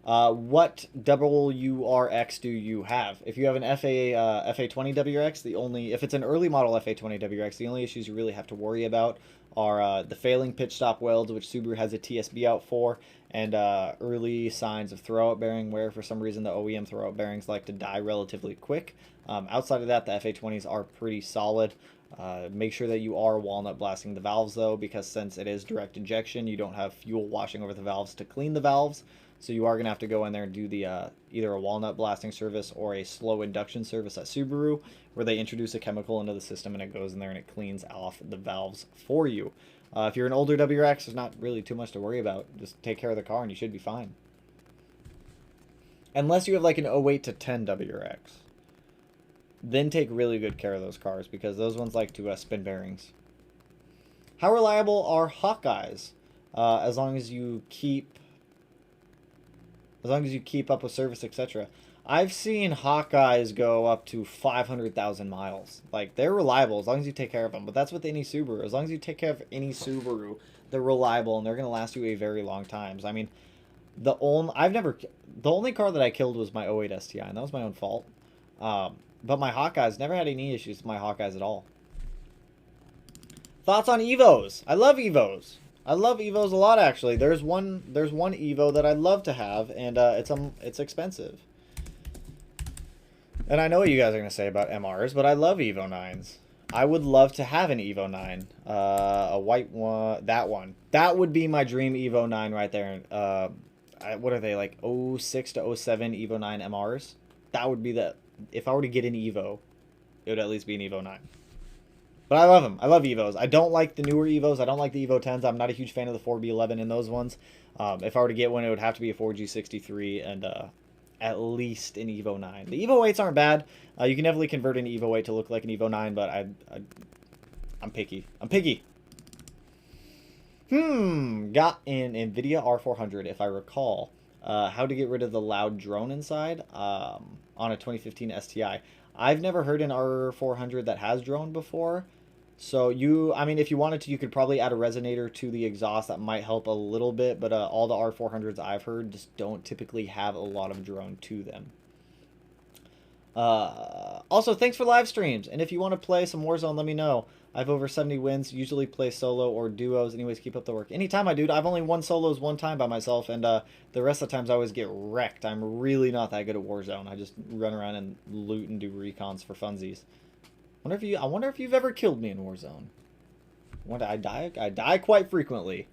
What WRX do you have? If you have an FA20 WRX, if it's an early model FA20 WRX, the only issues you really have to worry about are the failing pitch stop welds, which Subaru has a TSB out for, and early signs of throwout bearing wear. For some reason, the OEM throwout bearings like to die relatively quick. Outside of that, the FA20s are pretty solid. Make sure that you are walnut blasting the valves though, because since it is direct injection, you don't have fuel washing over the valves to clean the valves. So you are going to have to go in there and do the either a walnut blasting service or a slow induction service at Subaru, where they introduce a chemical into the system and it goes in there and it cleans off the valves for you. If you're an older WRX, there's not really too much to worry about. Just take care of the car and you should be fine. Unless you have like an 08 to 10 WRX. Then take really good care of those cars because those ones like to spin bearings. How reliable are Hawkeyes? As long as you keep up with service, etc. I've seen Hawkeyes go up to 500,000 miles. Like, they're reliable as long as you take care of them. But that's with any Subaru. As long as you take care of any Subaru, they're reliable and they're going to last you a very long time. I mean, the only car that I killed was my 08 STI, and that was my own fault. But my Hawkeyes, never had any issues with my Hawkeyes at all. Thoughts on Evos? I love Evos. I love Evos a lot, actually. There's one Evo that I'd love to have, and it's expensive. And I know what you guys are going to say about MRs, but I love Evo 9s. I would love to have an Evo 9. A white one. That one. That would be my dream Evo 9 right there. What are they, like 06 to 07 Evo 9 MRs? That would be the... If I were to get an Evo, it would at least be an Evo 9. But I love them. I love Evos. I don't like the newer Evos. I don't like the Evo 10s. I'm not a huge fan of the 4B11 in those ones. If I were to get one, it would have to be a 4G63 and at least an Evo 9. The Evo 8s aren't bad. You can definitely convert an Evo 8 to look like an Evo 9, but I'm picky. I'm picky. Got an NVIDIA R400, if I recall. How to get rid of the loud drone inside on a 2015 STI. I've never heard an R400 that has drone before. So I mean, if you wanted to, you could probably add a resonator to the exhaust. That might help a little bit, but all the R400s I've heard just don't typically have a lot of drone to them. Also, thanks for live streams. And if you want to play some Warzone, let me know. I have over 70 wins, usually play solo or duos. Anyways, keep up the work. Anytime, my dude. I've only won solos one time by myself, and the rest of the times I always get wrecked. I'm really not that good at Warzone. I just run around and loot and do recons for funsies. I wonder if you've ever killed me in Warzone. I die quite frequently.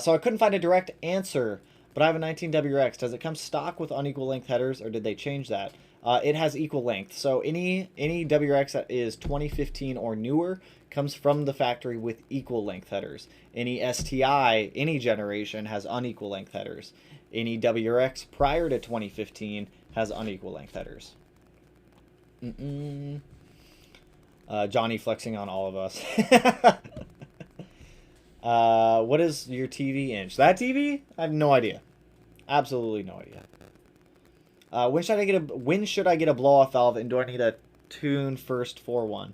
So I couldn't find a direct answer, but I have a 19 WRX. Does it come stock with unequal length headers, or did they change that? It has equal length. So any WRX that is 2015 or newer comes from the factory with equal length headers. Any STI, any generation, has unequal length headers. Any WRX prior to 2015 has unequal length headers. Johnny flexing on all of us. What is your TV inch? That TV? I have no idea. Absolutely no idea. When should I get a blow-off valve, and do I need a tune first for one?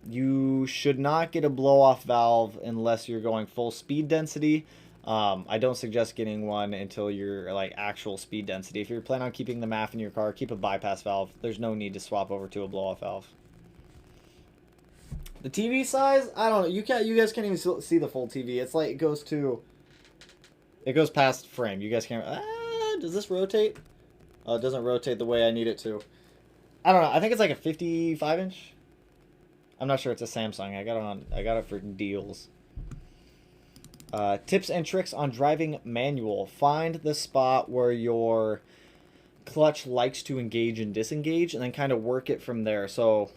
You should not get a blow-off valve unless you're going full speed density. I don't suggest getting one until you're like actual speed density. If you're planning on keeping the MAF in your car, keep a bypass valve. There's no need to swap over to a blow-off valve. The TV size, I don't know. You guys can't even see the full TV. It's like it goes past frame. You guys can't. Does this rotate? Oh, it doesn't rotate the way I need it to. I don't know. I think it's like a 55-inch. I'm not sure. It's a Samsung. I got it for deals. Tips and tricks on driving manual. Find the spot where your clutch likes to engage and disengage, and then kind of work it from there. So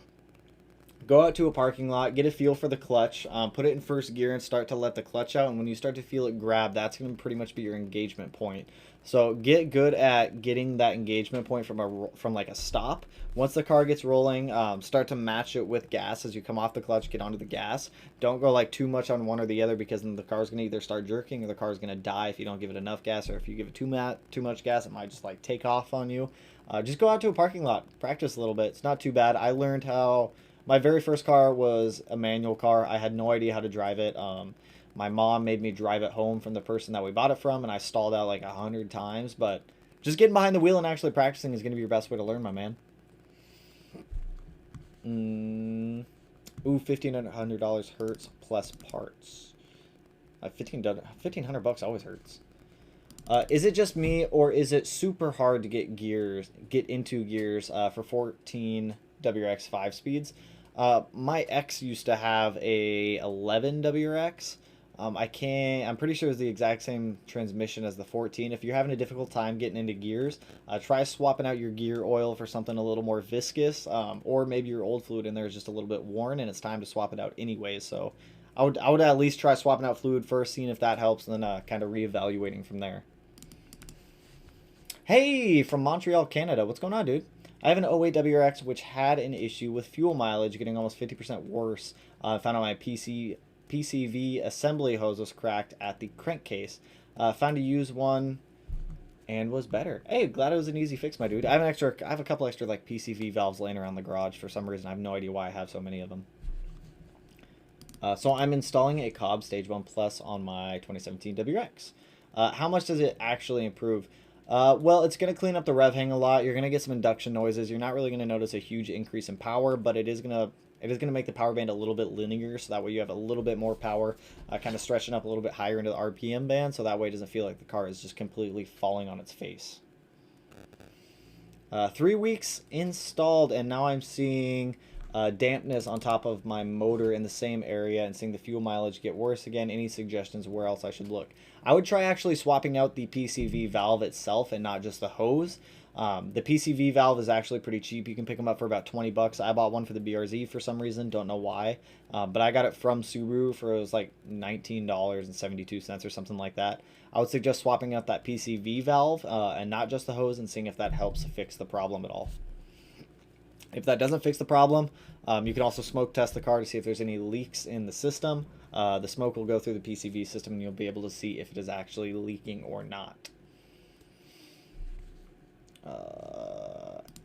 go out to a parking lot, get a feel for the clutch, put it in first gear and start to let the clutch out. And when you start to feel it grab, that's going to pretty much be your engagement point. So get good at getting that engagement point from like a stop. Once the car gets rolling, start to match it with gas as you come off the clutch, get onto the gas. Don't go like too much on one or the other, because then the car's going to either start jerking or the car's going to die if you don't give it enough gas, or if you give it too much gas, it might just like take off on you. Just go out to a parking lot, practice a little bit. It's not too bad. I learned how... My very first car was a manual car. I had no idea how to drive it. My mom made me drive it home from the person that we bought it from, and I stalled out like 100 times. But just getting behind the wheel and actually practicing is going to be your best way to learn, my man. $1,500 hurts plus parts. $1,500 always hurts. Is it just me, or is it super hard to get into gears for 14 WRX 5 speeds? My X used to have a 11 WRX. I'm pretty sure it's the exact same transmission as the 14. If you're having a difficult time getting into gears, try swapping out your gear oil for something a little more viscous, or maybe your old fluid in there is just a little bit worn and it's time to swap it out anyway. So I would at least try swapping out fluid first, seeing if that helps, and then kind of reevaluating from there. Hey, from Montreal, Canada. What's going on, dude? I have an 08 WRX which had an issue with fuel mileage getting almost 50% worse. Found out my PCV assembly hose was cracked at the crankcase. Found to use one and was better. Hey, glad it was an easy fix, my dude. I have a couple extra like PCV valves laying around the garage for some reason. I have no idea why I have so many of them. So I'm installing a Cobb Stage 1 Plus on my 2017 WRX. How much does it actually improve? Well, it's going to clean up the rev hang a lot. You're going to get some induction noises. You're not really going to notice a huge increase in power, but it is going to make the power band a little bit linear, so that way you have a little bit more power, kind of stretching up a little bit higher into the RPM band, so that way it doesn't feel like the car is just completely falling on its face. 3 weeks installed, and now I'm seeing dampness on top of my motor in the same area and seeing the fuel mileage get worse again. Any suggestions where else I should look? I would try actually swapping out the PCV valve itself and not just the hose. The PCV valve is actually pretty cheap. You can pick them up for about 20 bucks. I bought one for the BRZ for some reason. Don't know why. But I got it from Subaru for, it was like $19.72 or something like that. I would suggest swapping out that PCV valve and not just the hose, and seeing if that helps fix the problem at all. If that doesn't fix the problem, you can also smoke test the car to see if there's any leaks in the system. The smoke will go through the PCV system and you'll be able to see if it is actually leaking or not.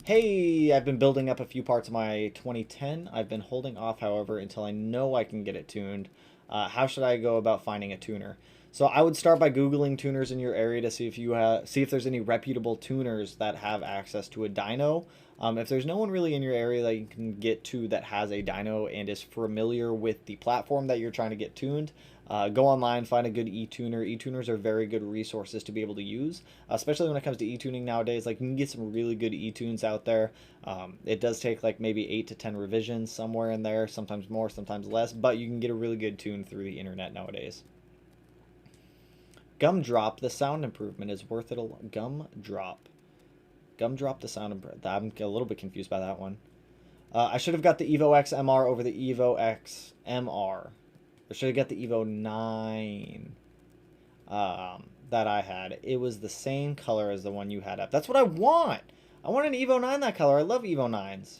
Hey, I've been building up a few parts of my 2010. I've been holding off, however, until I know I can get it tuned. How should I go about finding a tuner? So I would start by Googling tuners in your area to see if there's any reputable tuners that have access to a dyno. If there's no one really in your area that you can get to that has a dyno and is familiar with the platform that you're trying to get tuned, go online, find a good e-tuner. E-tuners are very good resources to be able to use, especially when it comes to e-tuning nowadays. Like, you can get some really good e-tunes out there. It does take like maybe 8 to 10 revisions somewhere in there, sometimes more, sometimes less, but you can get a really good tune through the internet nowadays. Gumdrop, the sound improvement is worth it. Gumdrop, the sound improvement. I'm a little bit confused by that one. I should have got the Evo X MR over the Evo X MR. I should have got the Evo 9 that I had. It was the same color as the one you had up. That's what I want. I want an Evo 9 that color. I love Evo 9s.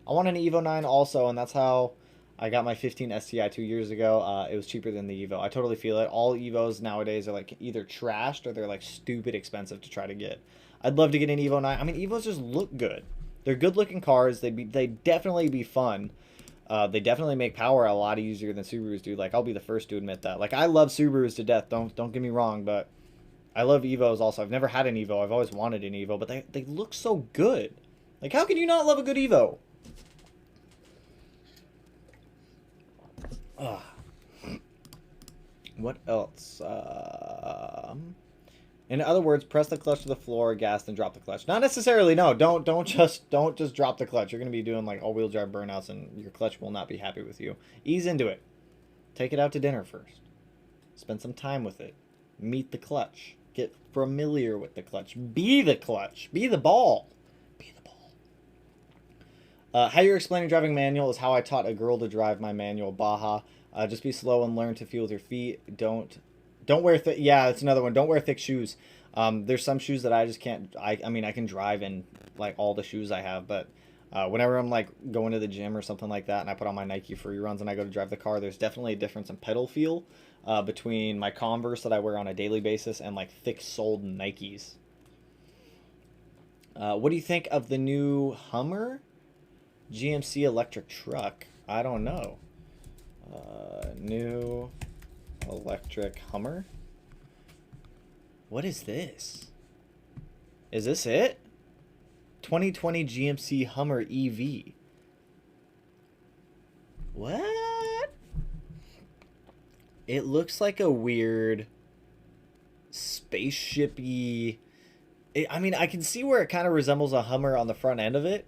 I want an Evo 9 also, and that's how I got my 15 STI 2 years ago. It was cheaper than the Evo. I totally feel it. All Evos nowadays are like either trashed or they're like stupid expensive to try to get. I'd love to get an Evo 9. I mean, Evos just look good. They're good looking cars. They'd definitely be fun. They definitely make power a lot easier than Subarus do. Like, I'll be the first to admit that. Like, I love Subarus to death. Don't get me wrong, but I love Evos also. I've never had an Evo. I've always wanted an Evo, but they look so good. Like, how can you not love a good Evo? What else? In other words, press the clutch to the floor, gas, then drop the clutch. Not necessarily. No, don't just drop the clutch. You're gonna be doing like all-wheel drive burnouts, and your clutch will not be happy with you. Ease into it. Take it out to dinner first. Spend some time with it. Meet the clutch. Get familiar with the clutch. Be the clutch. Be the ball. Be the ball. How you're explaining driving manual is how I taught a girl to drive my manual Baja. Just be slow and learn to feel with your feet. Don't wear thick. Yeah, that's another one. Don't wear thick shoes. There's some shoes that I just can't. I mean, I can drive in like all the shoes I have, but whenever I'm like going to the gym or something like that, and I put on my Nike free runs and I go to drive the car, there's definitely a difference in pedal feel between my Converse that I wear on a daily basis and like thick-soled Nikes. What do you think of the new Hummer GMC electric truck? I don't know. New electric Hummer. What is this? Is this it? 2020 GMC Hummer EV. What? It looks like a weird spaceship-y. I mean, I can see where it kind of resembles a Hummer on the front end of it.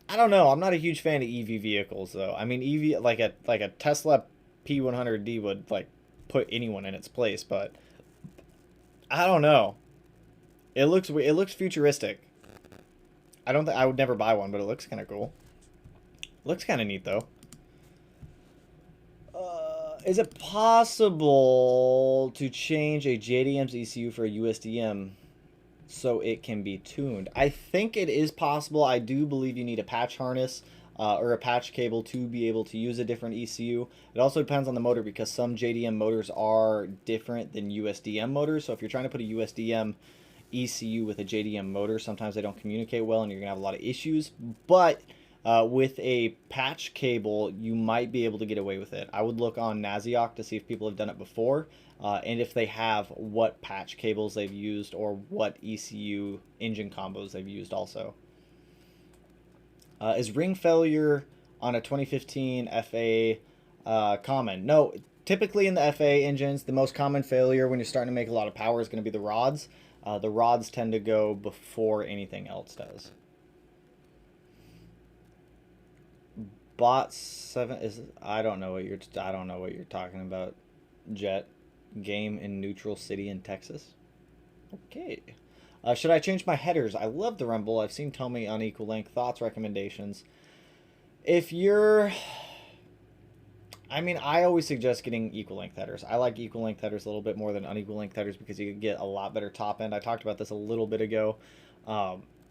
I don't know. I'm not a huge fan of EV vehicles, though. I mean, EV like a Tesla P100D would like put anyone in its place, but I don't know. It looks futuristic. I would never buy one, but it looks kind of cool. Looks kind of neat though. Is it possible to change a JDM's ECU for a USDM so it can be tuned? I think it is possible. I do believe you need a patch harness or a patch cable to be able to use a different ECU. It also depends on the motor because some JDM motors are different than USDM motors. So if you're trying to put a USDM ECU with a JDM motor, sometimes they don't communicate well and you're going to have a lot of issues. But with a patch cable, you might be able to get away with it. I would look on Naziok to see if people have done it before, and if they have, what patch cables they've used or what ECU engine combos they've used also. Is ring failure on a 2015 FA common? No, typically in the FA engines, the most common failure when you're starting to make a lot of power is going to be the rods. The rods tend to go before anything else does. Bot 7 is I don't know what you're talking about. Jet game in neutral city in Texas. Okay. Should I change my headers? I love the rumble. I've seen Tommy on equal length. Thoughts, recommendations. If you're I mean, I always suggest getting equal length headers. I like equal length headers a little bit more than unequal length headers because you can get a lot better top end. I talked about this a little bit ago.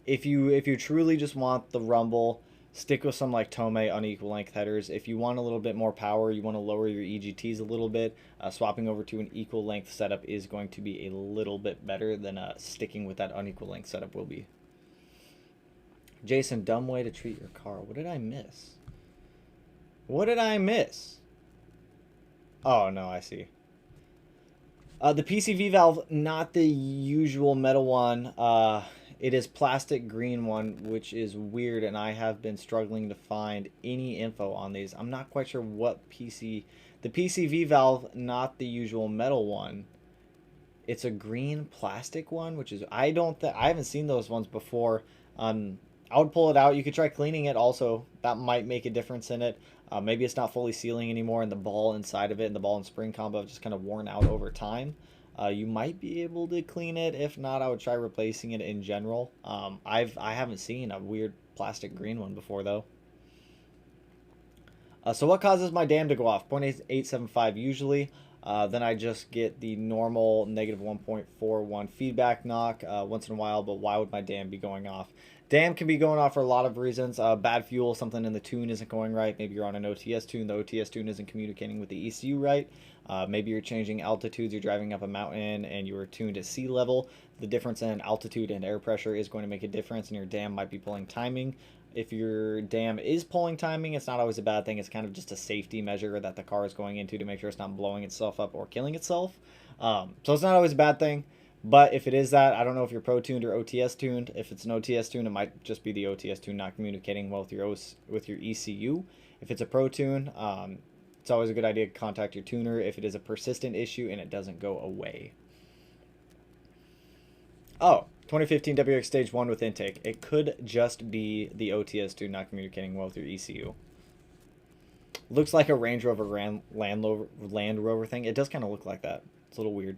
If you truly just want the rumble, stick with some like Tomei unequal length headers. If you want a little bit more power, you want to lower your EGTs a little bit, swapping over to an equal length setup is going to be a little bit better than sticking with that unequal length setup will be. Jason, dumb way to treat your car. What did I miss? What did I miss? Oh, no, I see. The PCV valve, not the usual metal one. It is plastic green one, which is weird, and I have been struggling to find any info on these. I'm not quite sure what The PCV valve, not the usual metal one. It's a green plastic one, which is I haven't seen those ones before. I would pull it out. You could try cleaning it also. That might make a difference in it. Maybe it's not fully sealing anymore and the ball inside of it and the ball and spring combo have just kind of worn out over time. You might be able to clean it. If not, I would try replacing it in general. I haven't seen a weird plastic green one before though. So what causes my dam to go off? 0.875 usually. Then I just get the normal negative 1.41 feedback knock once in a while, but why would my dam be going off? Dam can be going off for a lot of reasons. Bad fuel, something in the tune isn't going right. Maybe you're on an OTS tune. The OTS tune isn't communicating with the ECU right. Maybe you're changing altitudes. You're driving up a mountain and you were tuned at sea level. The difference in altitude and air pressure is going to make a difference, and your dam might be pulling timing. If your dam is pulling timing, it's not always a bad thing. It's kind of just a safety measure that the car is going into to make sure it's not blowing itself up or killing itself. So it's not always a bad thing. But if it is that, I don't know if you're Pro tuned or OTS tuned. If it's an OTS tune, it might just be the OTS tune not communicating well with your ECU. If it's a Pro tune, it's always a good idea to contact your tuner if it is a persistent issue and it doesn't go away. Oh, 2015 WX Stage 1 with intake. It could just be the OTS tune not communicating well with your ECU. Looks like a Range Rover Land Rover thing. It does kind of look like that. It's a little weird.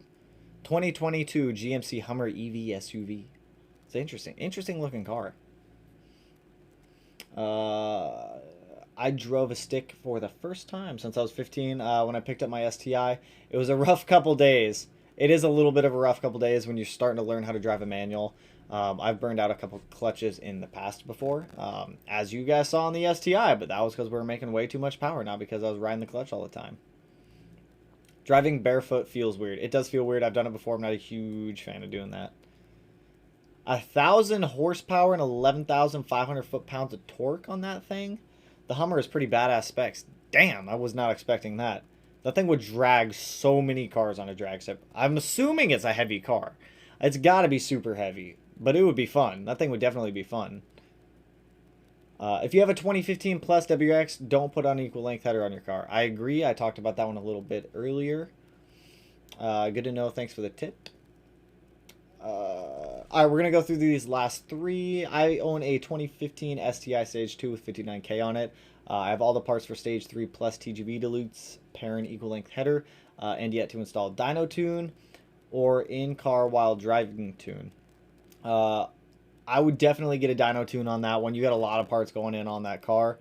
2022 GMC Hummer EV SUV. It's an interesting looking car. I drove a stick for the first time since I was 15 when I picked up my STI. It was a rough couple days. It is a little bit of a rough couple days when you're starting to learn how to drive a manual. I've burned out a couple clutches in the past before, as you guys saw on the STI, but that was because we were making way too much power, not because I was riding the clutch all the time. Driving barefoot feels weird. It does feel weird. I've done it before. I'm not a huge fan of doing that. 1,000 horsepower and 11,500 foot-pounds of torque on that thing. The Hummer is pretty badass specs. Damn, I was not expecting that. That thing would drag so many cars on a drag strip. I'm assuming it's a heavy car. It's got to be super heavy, but it would be fun. That thing would definitely be fun. If you have a 2015 plus WX, don't put unequal length header on your car. I agree. I talked about that one a little bit earlier. Good to know. Thanks for the tip. All right, we're going to go through these last three. I own a 2015 STI Stage 2 with 59K on it. I have all the parts for Stage 3 plus TGV Deluxe, pairing equal length header, and yet to install dyno tune or in-car while driving tune. I would definitely get a dyno tune on that one. You got a lot of parts going in on that car.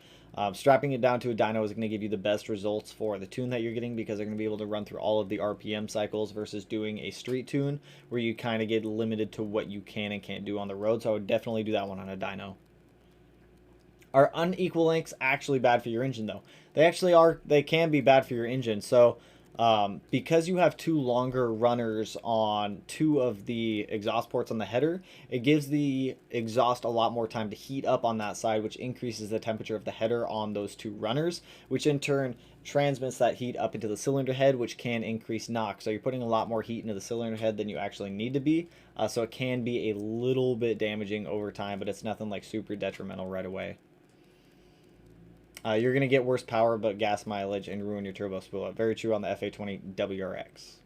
Strapping it down to a dyno is going to give you the best results for the tune that you're getting, because they're going to be able to run through all of the RPM cycles versus doing a street tune where you kind of get limited to what you can and can't do on the road. So I would definitely do that one on a dyno. Are unequal lengths actually bad for your engine, though? They actually are. They can be bad for your engine. So because you have two longer runners on two of the exhaust ports on the header, it gives the exhaust a lot more time to heat up on that side, which increases the temperature of the header on those two runners, which in turn transmits that heat up into the cylinder head, which can increase knock. So you're putting a lot more heat into the cylinder head than you actually need to be. So it can be a little bit damaging over time, but it's nothing like super detrimental right away. You're going to get worse power but gas mileage and ruin your turbo spool up. Very true on the FA20 WRX.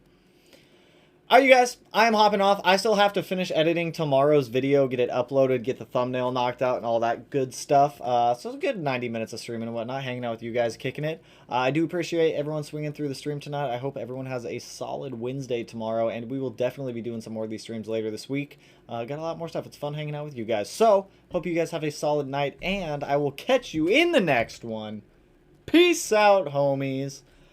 All right, you guys, I am hopping off. I still have to finish editing tomorrow's video, get it uploaded, get the thumbnail knocked out, and all that good stuff. So it's a good 90 minutes of streaming and whatnot, hanging out with you guys, kicking it. I do appreciate everyone swinging through the stream tonight. I hope everyone has a solid Wednesday tomorrow, and we will definitely be doing some more of these streams later this week. Got a lot more stuff. It's fun hanging out with you guys. So, hope you guys have a solid night, and I will catch you in the next one. Peace out, homies.